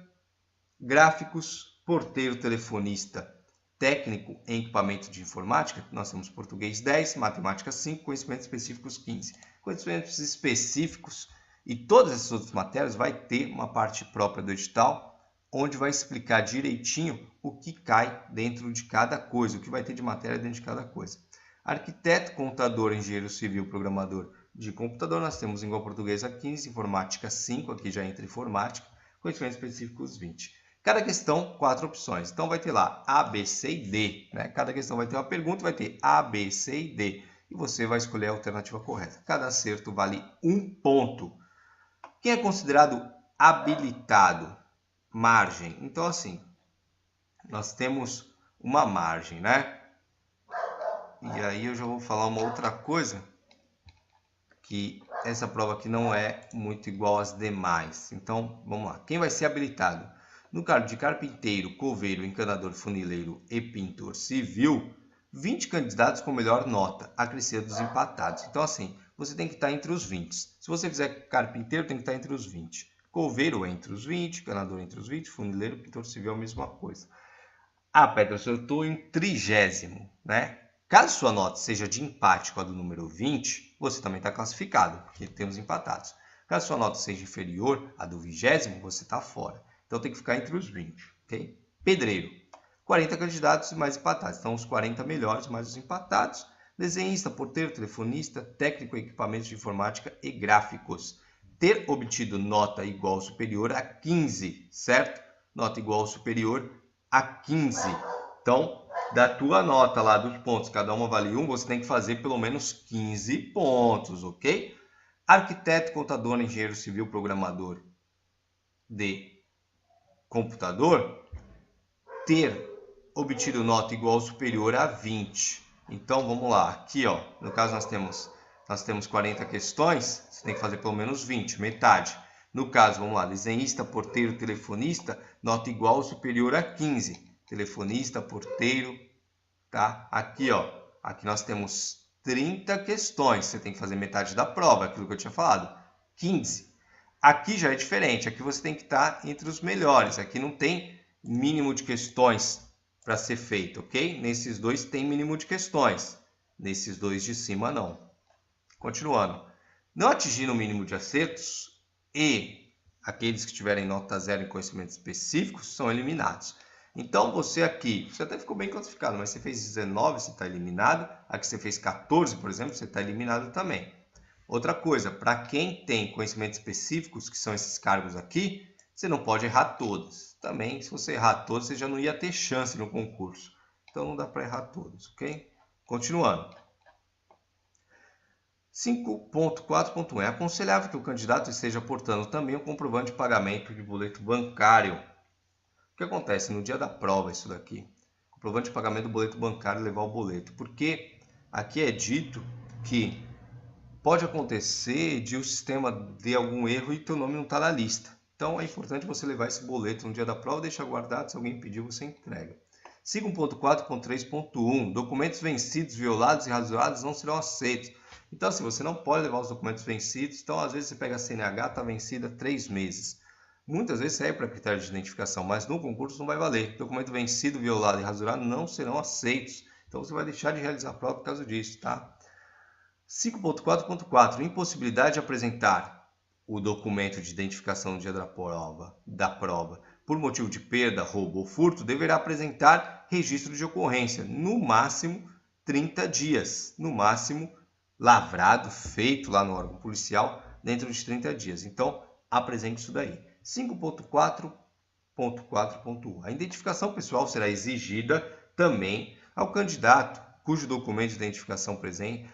gráficos, porteiro, telefonista, técnico em equipamento de informática. Nós temos português 10, matemática 5, conhecimentos específicos 15. Conhecimentos específicos e todas essas outras matérias vai ter uma parte própria do edital, onde vai explicar direitinho o que cai dentro de cada coisa, o que vai ter de matéria dentro de cada coisa. Arquiteto, contador, engenheiro civil, programador de computador, nós temos língua portuguesa 15, informática 5, aqui já entra informática, conhecimentos específicos 20. Cada questão, 4 opções. Então vai ter lá A, B, C e D. Né? Cada questão vai ter uma pergunta, vai ter A, B, C e D. E você vai escolher a alternativa correta. Cada acerto vale 1 ponto. Quem é considerado habilitado? Margem. Então, assim, nós temos uma margem, né? E aí eu já vou falar uma outra coisa, que essa prova aqui não é muito igual às demais. Então, vamos lá. Quem vai ser habilitado? No cargo de carpinteiro, coveiro, encanador, funileiro e pintor civil, 20 candidatos com melhor nota, acrescida dos empatados. Então, assim, você tem que estar entre os 20. Se você fizer carpinteiro, tem que estar entre os 20. Coveiro entre os 20, encanador entre os 20, funileiro, pintor civil, a mesma coisa. Ah, Pedro, eu estou em 30º, né? Caso sua nota seja de empate com a do número 20, você também está classificado, porque temos empatados. Caso sua nota seja inferior à do 20º, você está fora. Então tem que ficar entre os 20, ok? Pedreiro, 40 candidatos e mais empatados. Então os 40 melhores mais os empatados. Desenhista, porteiro, telefonista, técnico em equipamentos de informática e gráficos. Ter obtido nota igual ou superior a 15, certo? Nota igual ou superior a 15. Então, da tua nota lá dos pontos, cada uma vale 1, você tem que fazer pelo menos 15 pontos, ok? Arquiteto, contador, engenheiro civil, programador de computador, ter obtido nota igual ou superior a 20. Então, vamos lá. Aqui, ó, no caso nós temos 40 questões, você tem que fazer pelo menos 20, metade. No caso, vamos lá, desenhista, porteiro, telefonista, nota igual ou superior a 15. Telefonista, porteiro, tá? Aqui, ó, aqui nós temos 30 questões, você tem que fazer metade da prova, aquilo que eu tinha falado, 15. Aqui já é diferente, aqui você tem que estar entre os melhores, aqui não tem mínimo de questões para ser feito, ok? Nesses dois tem mínimo de questões, nesses dois de cima não. Continuando, não atingindo o mínimo de acertos e aqueles que tiverem nota 0 em conhecimentos específicos são eliminados. Então, você aqui, você até ficou bem classificado, mas você fez 19, você está eliminado. Aqui você fez 14, por exemplo, você está eliminado também. Outra coisa, para quem tem conhecimentos específicos, que são esses cargos aqui, você não pode errar todos. Também, se você errar todos, você já não ia ter chance no concurso. Então, não dá para errar todos, ok? Continuando. 5.4.1. É aconselhável que o candidato esteja portando também o comprovante de pagamento de boleto bancário. O que acontece no dia da prova, isso daqui? Comprovante de pagamento do boleto bancário, levar o boleto. Porque aqui é dito que pode acontecer de o sistema ter algum erro e teu nome não está na lista. Então é importante você levar esse boleto no dia da prova, deixar guardado, se alguém pedir você entrega. 5.4.3.1. Documentos vencidos, violados e rasurados não serão aceitos. Então assim, você não pode levar os documentos vencidos, então às vezes você pega a CNH, está vencida 3 meses. Muitas vezes serve para critério de identificação, mas no concurso não vai valer. Documento vencido, violado e rasurado não serão aceitos. Então você vai deixar de realizar a prova por causa disso, tá? 5.4.4. Impossibilidade de apresentar o documento de identificação no dia da prova por motivo de perda, roubo ou furto, deverá apresentar registro de ocorrência, no máximo 30 dias. No máximo, lavrado, feito lá no órgão policial, dentro de 30 dias. Então, apresente isso daí. 5.4.4.1. A identificação pessoal será exigida também ao candidato cujo documento de identificação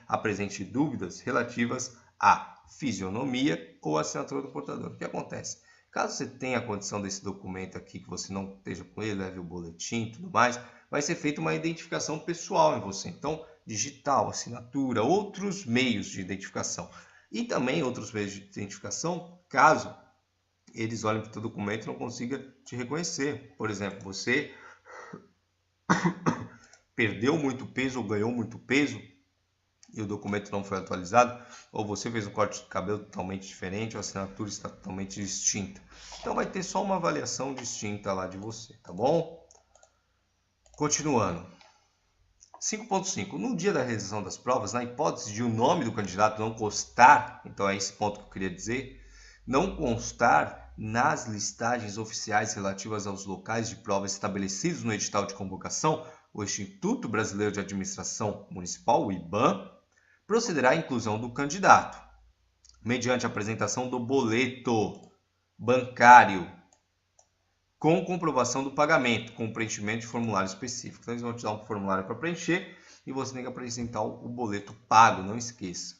apresente dúvidas relativas à fisionomia ou assinatura do portador. O que acontece? Caso você tenha a condição desse documento aqui, que você não esteja com ele, leve o boletim e tudo mais, vai ser feita uma identificação pessoal em você. Então, digital, assinatura, outros meios de identificação. E também outros meios de identificação, caso eles olhem para o teu documento e não consigam te reconhecer. Por exemplo, você perdeu muito peso ou ganhou muito peso e o documento não foi atualizado, ou você fez um corte de cabelo totalmente diferente, ou a assinatura está totalmente distinta. Então vai ter só uma avaliação distinta lá de você, tá bom? Continuando. 5.5. No dia da realização das provas, na hipótese de o nome do candidato não constar, então é esse ponto que eu queria dizer, não constar nas listagens oficiais relativas aos locais de prova estabelecidos no edital de convocação, o Instituto Brasileiro de Administração Municipal, o IBAM, procederá à inclusão do candidato, mediante a apresentação do boleto bancário, com comprovação do pagamento, com preenchimento de formulário específico. Então, eles vão te dar um formulário para preencher e você tem que apresentar o boleto pago, não esqueça.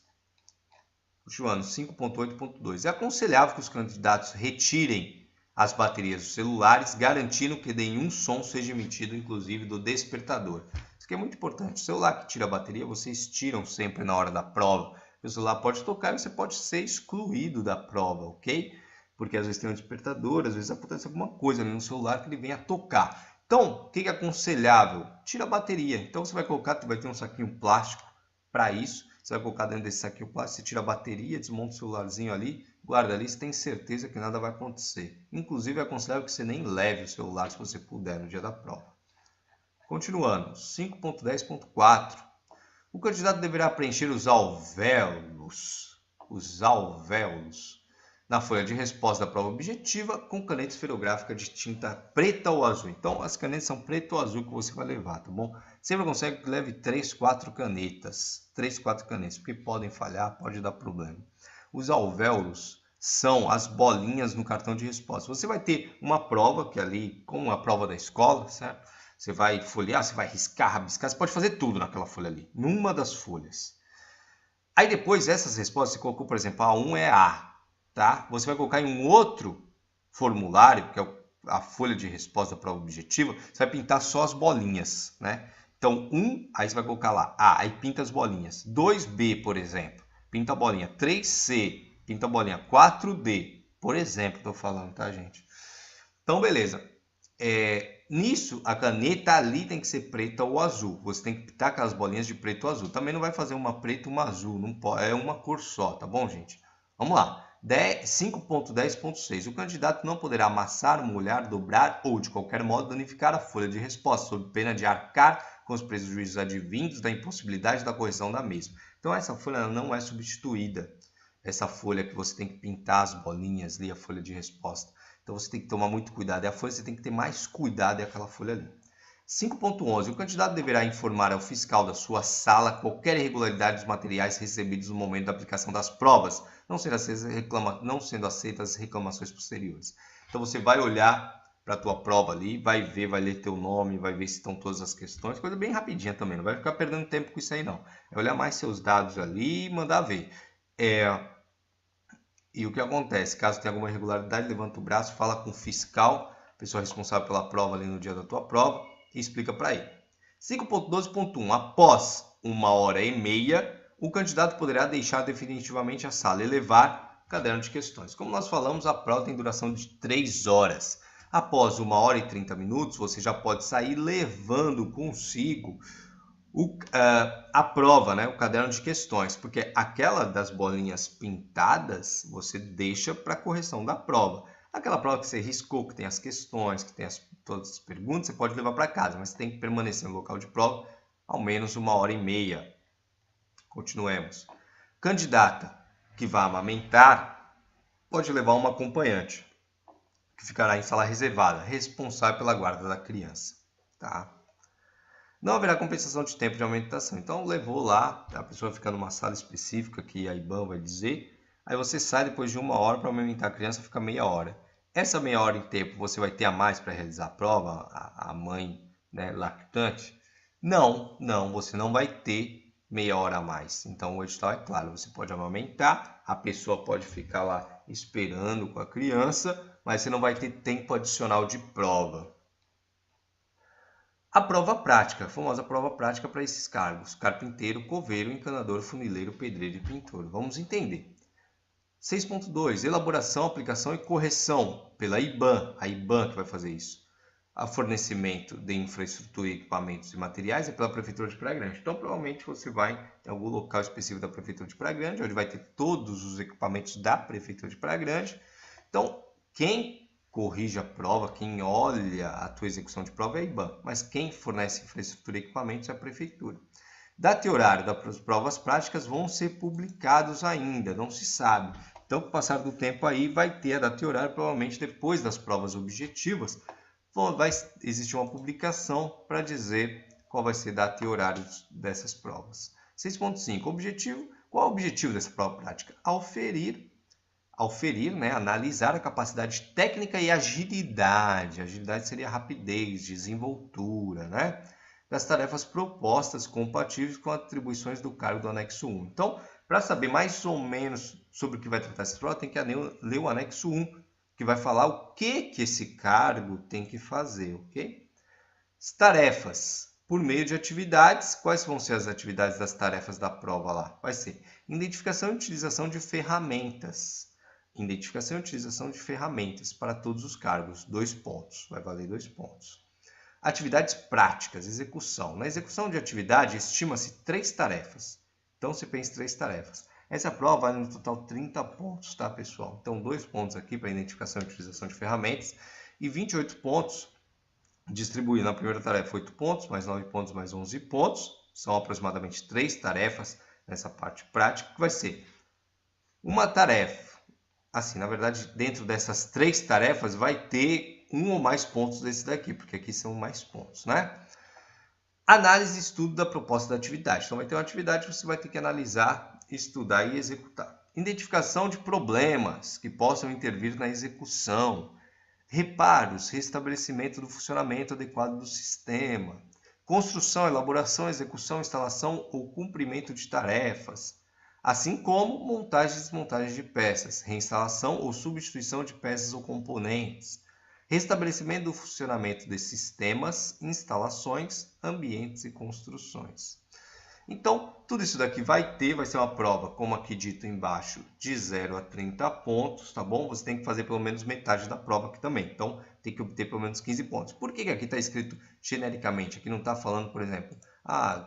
Continuando, 5.8.2. É aconselhável que os candidatos retirem as baterias dos celulares, garantindo que nenhum som seja emitido, inclusive do despertador. Isso aqui é muito importante. O celular que tira a bateria, vocês tiram sempre na hora da prova. O celular pode tocar e você pode ser excluído da prova, ok? Porque às vezes tem um despertador, às vezes acontece alguma coisa ali no celular que ele vem a tocar. Então, o que é aconselhável? Tira a bateria. Então, você vai colocar, vai ter um saquinho plástico para isso. Você vai colocar dentro desse saquinho plástico, você tira a bateria, desmonta o celularzinho ali, guarda ali, você tem certeza que nada vai acontecer. Inclusive, é aconselhável que você nem leve o celular se você puder no dia da prova. Continuando, 5.10.4. O candidato deverá preencher os alvéolos na folha de resposta da prova objetiva com caneta esferográfica de tinta preta ou azul. Então, as canetas são preta ou azul que você vai levar, tá bom? Sempre consegue que leve 3, 4 canetas. 3, 4 canetas, porque podem falhar, pode dar problema. Os alvéolos são as bolinhas no cartão de resposta. Você vai ter uma prova, que ali, como a prova da escola, certo? Você vai folhear, você vai riscar, rabiscar, você pode fazer tudo naquela folha ali, numa das folhas. Aí depois, essas respostas, você colocou, por exemplo, A1 é A, tá? Você vai colocar em um outro formulário, que é a folha de resposta da prova objetiva, você vai pintar só as bolinhas, né? Então, 1, aí você vai colocar lá A, aí pinta as bolinhas. 2B, por exemplo, pinta a bolinha. 3C, pinta a bolinha. 4D, por exemplo, estou falando, tá, gente? Então, beleza. Nisso, a caneta ali tem que ser preta ou azul. Você tem que pintar aquelas bolinhas de preto ou azul. Também não vai fazer uma preta e uma azul. Não pode, é uma cor só, tá bom, gente? Vamos lá. 5.10.6. O candidato não poderá amassar, molhar, dobrar ou, de qualquer modo, danificar a folha de resposta, sob pena de arcar com os prejuízos advindos da impossibilidade da correção da mesma. Então, essa folha não é substituída. Essa folha que você tem que pintar as bolinhas ali, a folha de resposta. Então, você tem que tomar muito cuidado. E a folha você tem que ter mais cuidado, é aquela folha ali. 5.11. O candidato deverá informar ao fiscal da sua sala qualquer irregularidade dos materiais recebidos no momento da aplicação das provas, não sendo aceitas reclamações posteriores. Então, você vai olhar para a tua prova ali, vai ver, vai ler teu nome, vai ver se estão todas as questões. Coisa bem rapidinha também, não vai ficar perdendo tempo com isso aí, não. É olhar mais seus dados ali e mandar ver. E o que acontece? Caso tenha alguma irregularidade, levanta o braço, fala com o fiscal, pessoa responsável pela prova ali no dia da tua prova, e explica para ele. 5.12.1. Após 1h30, o candidato poderá deixar definitivamente a sala e levar o caderno de questões. Como nós falamos, a prova tem duração de 3 horas. Após 1h30, você já pode sair levando consigo a prova, né? O caderno de questões, porque aquela das bolinhas pintadas você deixa para correção da prova. Aquela prova que você riscou, que tem as questões, que tem todas as perguntas, você pode levar para casa, mas você tem que permanecer no local de prova ao menos 1h30. Continuemos. Candidata que vai amamentar pode levar uma acompanhante, que ficará em sala reservada, responsável pela guarda da criança, tá? Não haverá compensação de tempo de amamentação. Então, levou lá, a pessoa fica numa sala específica que a IBAN vai dizer. Aí você sai depois de 1h para amamentar a criança, fica meia hora. Essa meia hora em tempo, você vai ter a mais para realizar a prova, a mãe, né, lactante? Não, você não vai ter meia hora a mais. Então, o edital é claro, você pode amamentar, a pessoa pode ficar lá esperando com a criança, mas você não vai ter tempo adicional de prova. A prova prática, a famosa prova prática para esses cargos: carpinteiro, coveiro, encanador, funileiro, pedreiro e pintor. Vamos entender. 6.2. Elaboração, aplicação e correção pela IBAN. A IBAN que vai fazer isso. A fornecimento de infraestrutura, equipamentos e materiais é pela Prefeitura de Praia Grande. Então, provavelmente você vai em algum local específico da Prefeitura de Praia Grande, onde vai ter todos os equipamentos da Prefeitura de Praia Grande. Então, quem corrige a prova, quem olha a tua execução de prova é a IBAN, mas quem fornece infraestrutura e equipamentos é a Prefeitura. Data e horário das provas práticas vão ser publicados ainda, não se sabe. Então, com o passar do tempo aí, vai ter a data e horário, provavelmente depois das provas objetivas, vai existir uma publicação para dizer qual vai ser a data e horário dessas provas. 6.5. Objetivo. Qual é o objetivo dessa prova prática? Auferir, né, analisar a capacidade técnica e agilidade. Agilidade seria rapidez, desenvoltura, né, das tarefas propostas compatíveis com atribuições do cargo do anexo 1. Então, para saber mais ou menos sobre o que vai tratar essa prova, tem que ler o anexo 1, que vai falar o que esse cargo tem que fazer, ok? As tarefas. por meio de atividades. Quais vão ser as atividades das tarefas da prova lá? Vai ser identificação e utilização de ferramentas. Identificação e utilização de ferramentas para todos os cargos. 2 pontos. Vai valer 2 pontos. Atividades práticas, execução. Na execução de atividade, estima-se 3 tarefas. Então, você pensa em 3 tarefas. Essa prova vale no total 30 pontos, tá, pessoal? Então, 2 pontos aqui para identificação e utilização de ferramentas e 28 pontos distribuído na primeira tarefa, 8 pontos, mais 9 pontos, mais 11 pontos. São aproximadamente 3 tarefas nessa parte prática, que vai ser uma tarefa. Assim, na verdade, dentro dessas 3 tarefas vai ter um ou mais pontos desse daqui, porque aqui são mais pontos, né? Análise e estudo da proposta da atividade. Então, vai ter uma atividade que você vai ter que analisar, estudar e executar. Identificação de problemas que possam intervir na execução. Reparos, restabelecimento do funcionamento adequado do sistema. Construção, elaboração, execução, instalação ou cumprimento de tarefas. Assim como montagem e desmontagem de peças, reinstalação ou substituição de peças ou componentes. Restabelecimento do funcionamento de sistemas, instalações, ambientes e construções. Então, tudo isso daqui vai ser uma prova, como aqui dito embaixo, de 0 a 30 pontos, tá bom? Você tem que fazer pelo menos metade da prova aqui também. Então, tem que obter pelo menos 15 pontos. Por que aqui está escrito genericamente? Aqui não está falando, por exemplo,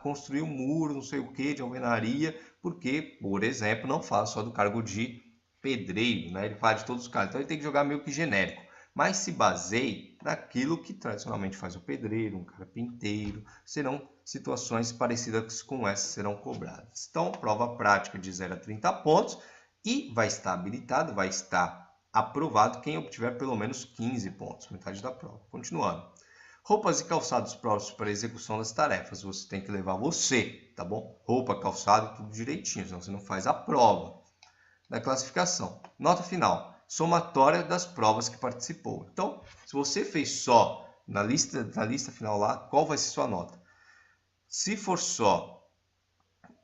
construir um muro, não sei o que, de alvenaria, porque, por exemplo, não fala só do cargo de pedreiro, né? Ele fala de todos os cargos. Então, ele tem que jogar meio que genérico. Mas se baseie naquilo que tradicionalmente faz o pedreiro, um carpinteiro, serão situações parecidas com essas serão cobradas. Então, prova prática de 0 a 30 pontos e vai estar habilitado, vai estar aprovado quem obtiver pelo menos 15 pontos, metade da prova. Continuando. Roupas e calçados próprios para a execução das tarefas. Você tem que levar você, tá bom? Roupa, calçado, tudo direitinho, senão você não faz a prova. Da classificação. Nota final. Somatória das provas que participou. Então, se você fez só na lista final lá, qual vai ser sua nota? Se for só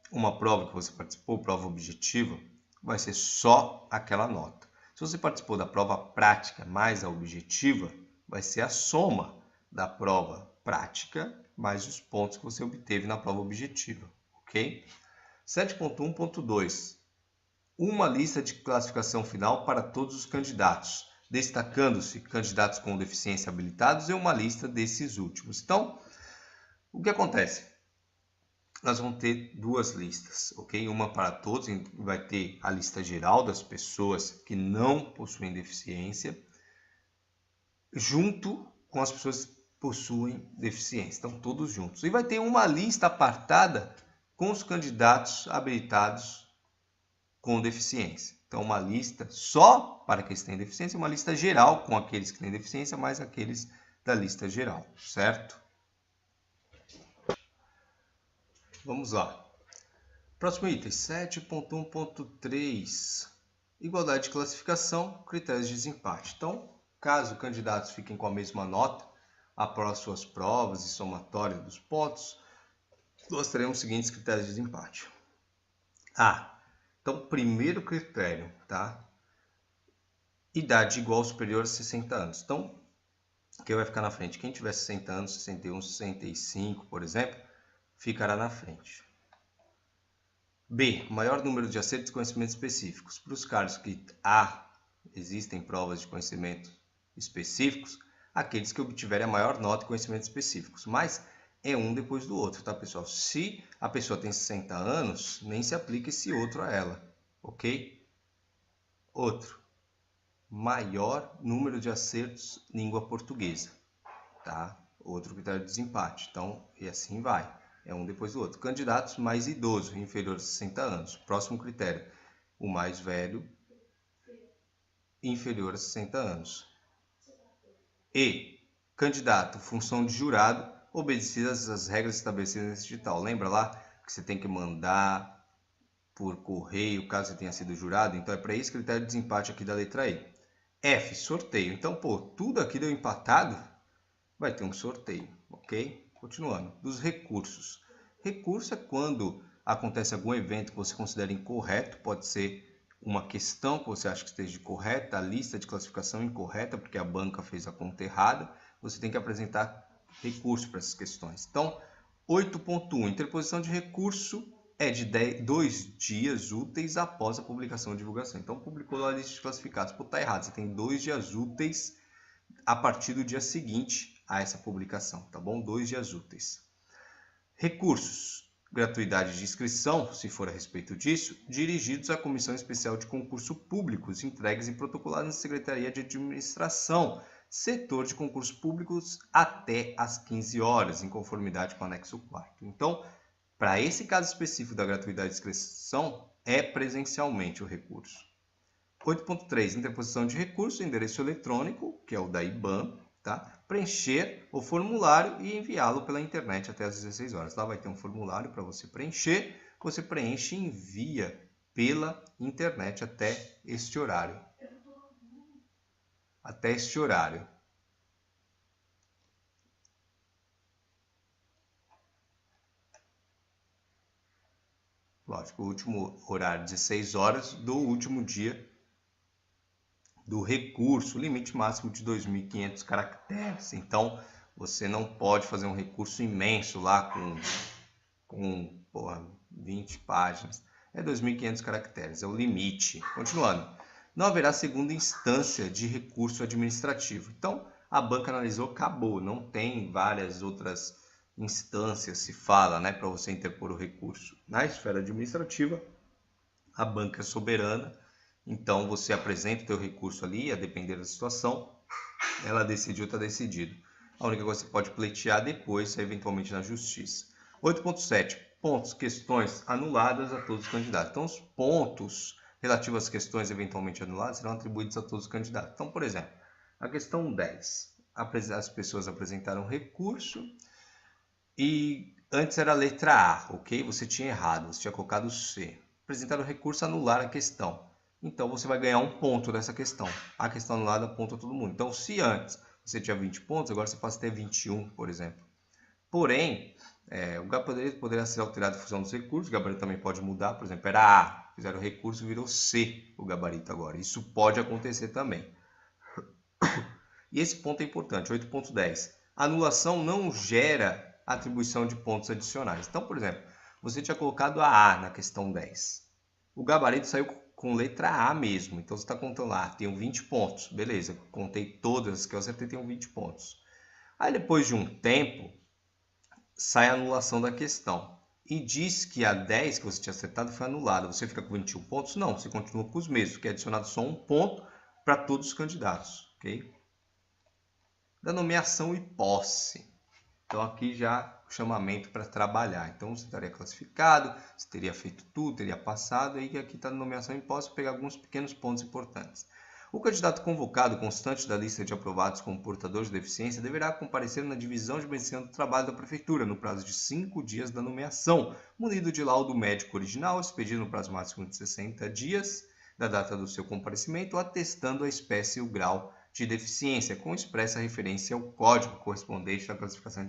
uma prova que você participou, prova objetiva, vai ser só aquela nota. Se você participou da prova prática mais a objetiva, vai ser a soma da prova prática mais os pontos que você obteve na prova objetiva, ok? 7.1.2. Uma lista de classificação final para todos os candidatos, destacando-se candidatos com deficiência habilitados e uma lista desses últimos. Então, o que acontece? Nós vamos ter 2 listas, ok? Uma para todos, vai ter a lista geral das pessoas que não possuem deficiência, junto com as pessoas que possuem deficiência, então todos juntos. E vai ter uma lista apartada com os candidatos habilitados com deficiência. Então, uma lista só para aqueles que têm deficiência, uma lista geral com aqueles que têm deficiência, mais aqueles da lista geral, certo? Vamos lá. Próximo item, 7.1.3. Igualdade de classificação, critérios de desempate. Então, caso candidatos fiquem com a mesma nota após suas provas e somatória dos pontos, nós teremos os seguintes critérios de desempate. Então, primeiro critério, tá? Idade igual ou superior a 60 anos. Então, quem vai ficar na frente? Quem tiver 60 anos, 61, 65, por exemplo, ficará na frente. B. Maior número de acertos de conhecimentos específicos. Para os cargos que existem provas de conhecimento específicos, aqueles que obtiverem a maior nota de conhecimentos específicos. Mas é um depois do outro, tá, pessoal? Se a pessoa tem 60 anos, nem se aplica esse outro a ela, ok? Outro. Maior número de acertos língua portuguesa, tá? Outro critério de desempate. Então, e assim vai. É um depois do outro. Candidatos mais idosos, inferior a 60 anos. Próximo critério. O mais velho, inferior a 60 anos. E candidato, função de jurado, obedecidas as regras estabelecidas nesse edital. Lembra lá que você tem que mandar por correio, caso você tenha sido jurado? Então, é para esse critério de desempate aqui da letra E. F, sorteio. Então, tudo aqui deu empatado, vai ter um sorteio, ok? Continuando. Dos recursos. Recurso é quando acontece algum evento que você considera incorreto, pode ser uma questão que você acha que esteja correta, a lista de classificação incorreta, porque a banca fez a conta errada, você tem que apresentar recurso para essas questões. Então, 8.1. Interposição de recurso é de 2 dias úteis após a publicação e divulgação. Então, publicou lá a lista de classificados. Pô, tá errado. Você tem 2 dias úteis a partir do dia seguinte a essa publicação, tá bom? 2 dias úteis. Recursos. Gratuidade de inscrição, se for a respeito disso, dirigidos à Comissão Especial de Concurso Públicos, entregues e protocolados na Secretaria de Administração, setor de concursos públicos, até às 15 horas, em conformidade com o anexo 4º. Então, para esse caso específico da gratuidade de inscrição, é presencialmente o recurso. 8.3. Interposição de recurso, endereço eletrônico, que é o da IBAN, tá? Preencher o formulário e enviá-lo pela internet até às 16 horas. Lá vai ter um formulário para você preencher, você preenche e envia pela internet até este horário. Até este horário. Lógico, o último horário, 16 horas do último dia do recurso, limite máximo de 2.500 caracteres. Então, você não pode fazer um recurso imenso lá com 20 páginas. É 2.500 caracteres, é o limite. Continuando. Não haverá segunda instância de recurso administrativo. Então, a banca analisou, acabou. Não tem várias outras instâncias, se fala, né, para você interpor o recurso. Na esfera administrativa, a banca é soberana. Então, você apresenta o teu recurso ali, a depender da situação, ela decidiu, está decidido. A única coisa que você pode pleitear depois é eventualmente na justiça. 8.7. Pontos, questões anuladas a todos os candidatos. Então, os pontos relativos às questões eventualmente anuladas serão atribuídos a todos os candidatos. Então, por exemplo, a questão 10. As pessoas apresentaram recurso e antes era a letra A, ok? Você tinha errado, você tinha colocado C. Apresentaram recurso, anular a questão. Então, você vai ganhar um ponto dessa questão. A questão anulada aponta todo mundo. Então, se antes você tinha 20 pontos, agora você passa a ter 21, por exemplo. Porém, o gabarito poderia ser alterado em função dos recursos. O gabarito também pode mudar. Por exemplo, era A, fizeram o recurso, virou C o gabarito agora. Isso pode acontecer também. E esse ponto é importante, 8.10. Anulação não gera atribuição de pontos adicionais. Então, por exemplo, você tinha colocado a A na questão 10. O gabarito saiu com letra A mesmo. Então, você está contando lá, tenho 20 pontos. Beleza, contei todas que eu acertei, tenho 20 pontos. Aí, depois de um tempo, sai a anulação da questão. E diz que a 10 que você tinha acertado foi anulada. Você fica com 21 pontos? Não, você continua com os mesmos, que é adicionado só um ponto para todos os candidatos. Ok? Da nomeação e posse. Então, aqui já o chamamento para trabalhar. Então, você estaria classificado, você teria feito tudo, teria passado, e aqui está a nomeação e posse, pegar alguns pequenos pontos importantes. O candidato convocado constante da lista de aprovados como portador de deficiência deverá comparecer na divisão de medicina do trabalho da prefeitura no prazo de 5 dias da nomeação, munido de laudo médico original, expedido no prazo máximo de 60 dias da data do seu comparecimento, atestando a espécie e o grau de deficiência, com expressa referência ao código correspondente da classificação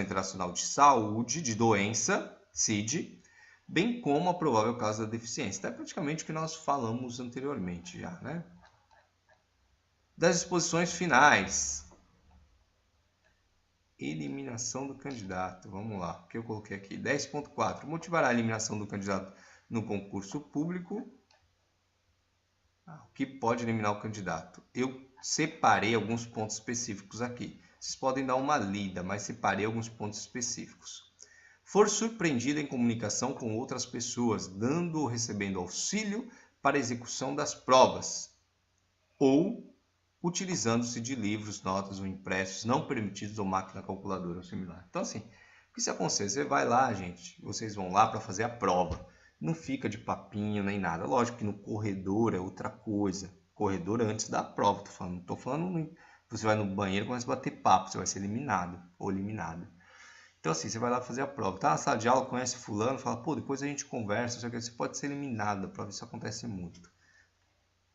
internacional de saúde de doença, CID, bem como a provável causa da deficiência. Então, é praticamente o que nós falamos anteriormente já, né? Das disposições finais. Eliminação do candidato. Vamos lá, o que eu coloquei aqui? 10.4. Motivará a eliminação do candidato no concurso público. O que pode eliminar o candidato? Eu separei alguns pontos específicos aqui. Vocês podem dar uma lida, mas separei alguns pontos específicos. For surpreendido em comunicação com outras pessoas, dando ou recebendo auxílio para a execução das provas, ou utilizando-se de livros, notas ou impressos não permitidos ou máquina calculadora ou similar. Então, assim, o que isso acontece? Você vai lá, gente, vocês vão lá para fazer a prova. Não fica de papinho nem nada. Lógico que no corredor é outra coisa. Corredor antes da prova, tô falando. Não tô falando, você vai no banheiro e começa a bater papo, você vai ser eliminado ou eliminada. Então, assim, você vai lá fazer a prova. Tá na sala de aula, conhece fulano, fala, pô, depois a gente conversa, você pode ser eliminado da prova, isso acontece muito.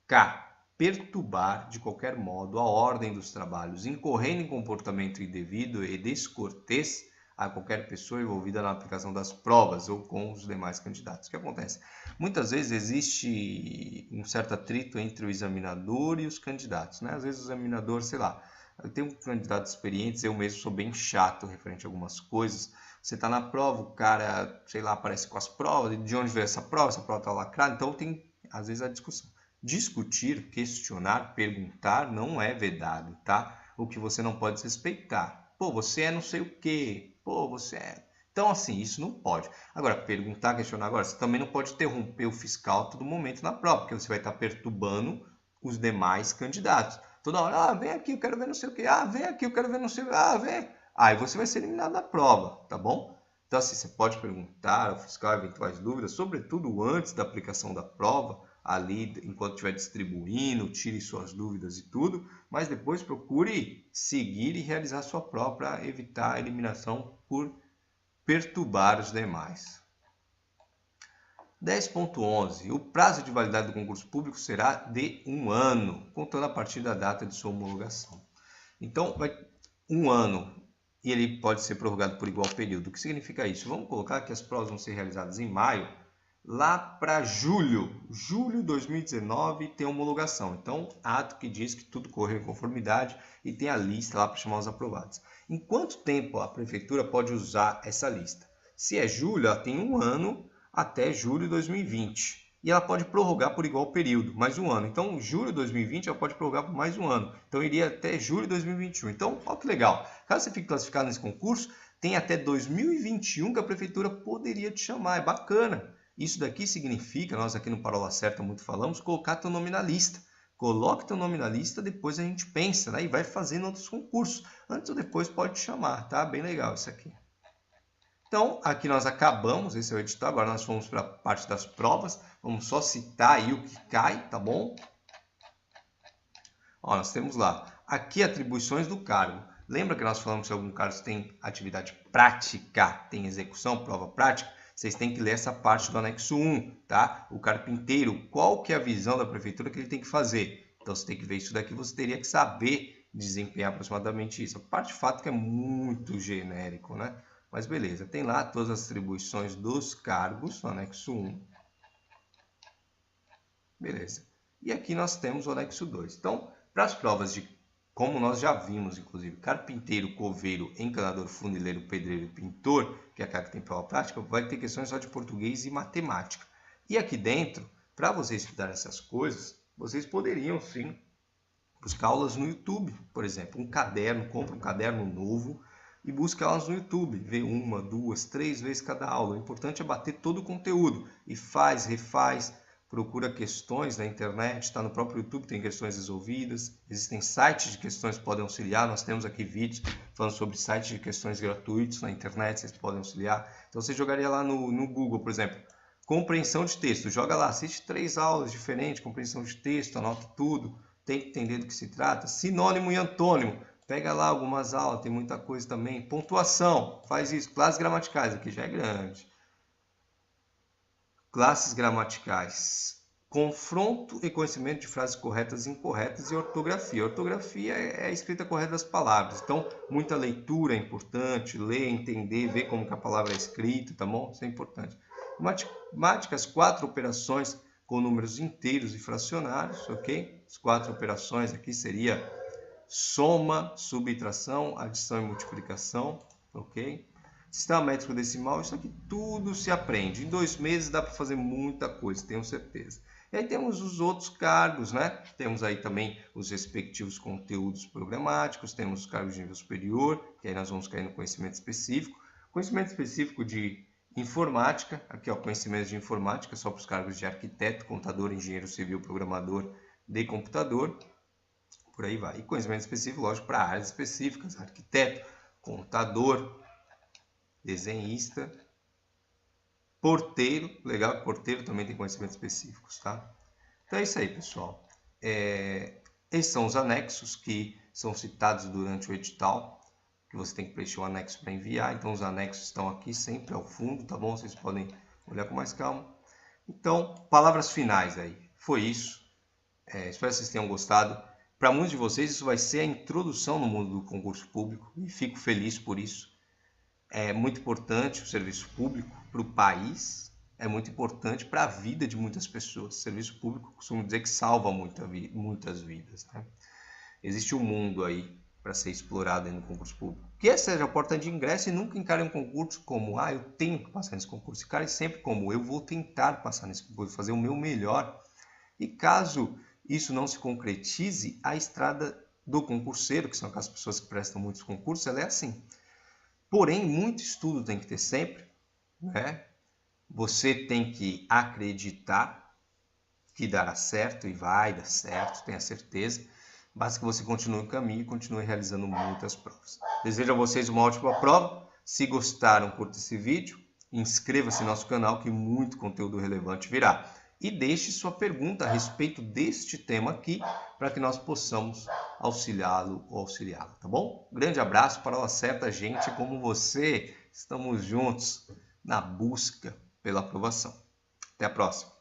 K. Perturbar, de qualquer modo, a ordem dos trabalhos, incorrendo em comportamento indevido e descortês a qualquer pessoa envolvida na aplicação das provas ou com os demais candidatos. O que acontece? Muitas vezes existe um certo atrito entre o examinador e os candidatos, né? Às vezes o examinador, sei lá, Tem um candidato experiente, eu mesmo sou bem chato referente a algumas coisas. Você está na prova, o cara, sei lá, aparece com as provas, de onde veio essa prova está lacrada, então tem, às vezes, a discussão. Discutir, questionar, perguntar não é vedado, tá? O que você não pode respeitar. Pô, você é não sei o quê. Pô, você é... Então, assim, isso não pode. Agora, perguntar, questionar agora, você também não pode interromper o fiscal a todo momento na prova, porque você vai estar perturbando os demais candidatos. Toda hora, ah, vem aqui, eu quero ver não sei o quê. Ah, vem aqui, eu quero ver não sei o quê. Ah, vem. Aí você vai ser eliminado da prova, tá bom? Então, assim, você pode perguntar ao fiscal eventuais dúvidas, sobretudo antes da aplicação da prova, ali enquanto estiver distribuindo, tire suas dúvidas e tudo, mas depois procure seguir e realizar sua prova para evitar a eliminação por perturbar os demais. 10.11. O prazo de validade do concurso público será de 1 ano, contando a partir da data de sua homologação. Então, vai 1 ano e ele pode ser prorrogado por igual período. O que significa isso? Vamos colocar que as provas vão ser realizadas em maio, lá para julho de 2019 tem homologação. Então, ato que diz que tudo correu em conformidade e tem a lista lá para chamar os aprovados. Em quanto tempo a prefeitura pode usar essa lista? Se é julho, ela tem 1 ano até julho de 2020. E ela pode prorrogar por igual período, mais 1 ano. Então, julho de 2020, ela pode prorrogar por mais 1 ano. Então, iria até julho de 2021. Então, olha que legal. Caso você fique classificado nesse concurso, tem até 2021 que a prefeitura poderia te chamar. É bacana. Isso daqui significa, nós aqui no Parola Certa muito falamos, colocar teu nome na lista. Coloque teu nome na lista, depois a gente pensa, né? E vai fazendo outros concursos. Antes ou depois pode te chamar, tá? Bem legal isso aqui. Então, aqui nós acabamos, esse é o edital, agora nós fomos para a parte das provas, vamos só citar aí o que cai, tá bom? Ó, nós temos lá, aqui atribuições do cargo. Lembra que nós falamos que algum cargo tem atividade prática, tem execução, prova prática? Vocês têm que ler essa parte do anexo 1, tá? O carpinteiro, qual que é a visão da prefeitura que ele tem que fazer? Então, você tem que ver isso daqui, você teria que saber desempenhar aproximadamente isso. A parte de fato que é muito genérico, né? Mas beleza, tem lá todas as atribuições dos cargos, no anexo 1. Beleza. E aqui nós temos o anexo 2. Então, para as provas de, como nós já vimos, inclusive, carpinteiro, coveiro, encanador, funileiro, pedreiro e pintor, que é aquela que tem prova prática, vai ter questões só de português e matemática. E aqui dentro, para vocês estudar essas coisas, vocês poderiam sim buscar aulas no YouTube, por exemplo, um caderno, compra um caderno novo, e busca aulas no YouTube, vê 1, 2, 3 vezes cada aula. O importante é bater todo o conteúdo e faz, refaz, procura questões na internet, está no próprio YouTube, tem questões resolvidas, existem sites de questões que podem auxiliar, nós temos aqui vídeos falando sobre sites de questões gratuitos na internet, vocês podem auxiliar. Então você jogaria lá no Google, por exemplo, compreensão de texto, joga lá, assiste 3 aulas diferentes, compreensão de texto, anota tudo, tem que entender do que se trata, sinônimo e antônimo. Pega lá algumas aulas, tem muita coisa também. Pontuação, faz isso. Classes gramaticais, aqui já é grande. Classes gramaticais. Confronto e conhecimento de frases corretas e incorretas e ortografia. Ortografia é a escrita correta das palavras. Então, muita leitura é importante. Ler, entender, ver como que a palavra é escrita, tá bom? Isso é importante. Matemáticas, 4 operações com números inteiros e fracionários, ok? As 4 operações aqui seria soma, subtração, adição e multiplicação, ok? Sistema métrico decimal, isso aqui tudo se aprende. Em 2 meses dá para fazer muita coisa, tenho certeza. E aí temos os outros cargos, né? Temos aí também os respectivos conteúdos programáticos, temos os cargos de nível superior, que aí nós vamos cair no conhecimento específico. Conhecimento específico de informática, aqui ó, conhecimento de informática, só para os cargos de arquiteto, contador, engenheiro civil, programador de computador. Por aí vai. E conhecimento específico, lógico, para áreas específicas, arquiteto, contador, desenhista, porteiro, legal, porteiro também tem conhecimentos específicos, tá? Então é isso aí, pessoal. Esses são os anexos que são citados durante o edital, que você tem que preencher um anexo para enviar. Então os anexos estão aqui sempre ao fundo, tá bom? Vocês podem olhar com mais calma. Então, palavras finais aí. Foi isso. Espero que vocês tenham gostado. Para muitos de vocês, isso vai ser a introdução no mundo do concurso público e fico feliz por isso. É muito importante o serviço público para o país, é muito importante para a vida de muitas pessoas. O serviço público, costumo dizer que salva muitas vidas, né? Existe um mundo aí para ser explorado aí no concurso público. Que essa seja a porta de ingresso e nunca encare um concurso como, eu tenho que passar nesse concurso. Encare sempre como, eu vou tentar passar nesse concurso, fazer o meu melhor. E caso isso não se concretize, a estrada do concurseiro, que são aquelas pessoas que prestam muitos concursos, ela é assim. Porém, muito estudo tem que ter sempre, né? Você tem que acreditar que dará certo e vai dar certo, tenha certeza. Basta que você continue o caminho e continue realizando muitas provas. Desejo a vocês uma ótima prova. Se gostaram, curta esse vídeo, inscreva-se no nosso canal que muito conteúdo relevante virá. E deixe sua pergunta a respeito deste tema aqui, para que nós possamos auxiliá-lo ou auxiliá-la, tá bom? Grande abraço para uma certa gente como você. Estamos juntos na busca pela aprovação. Até a próxima.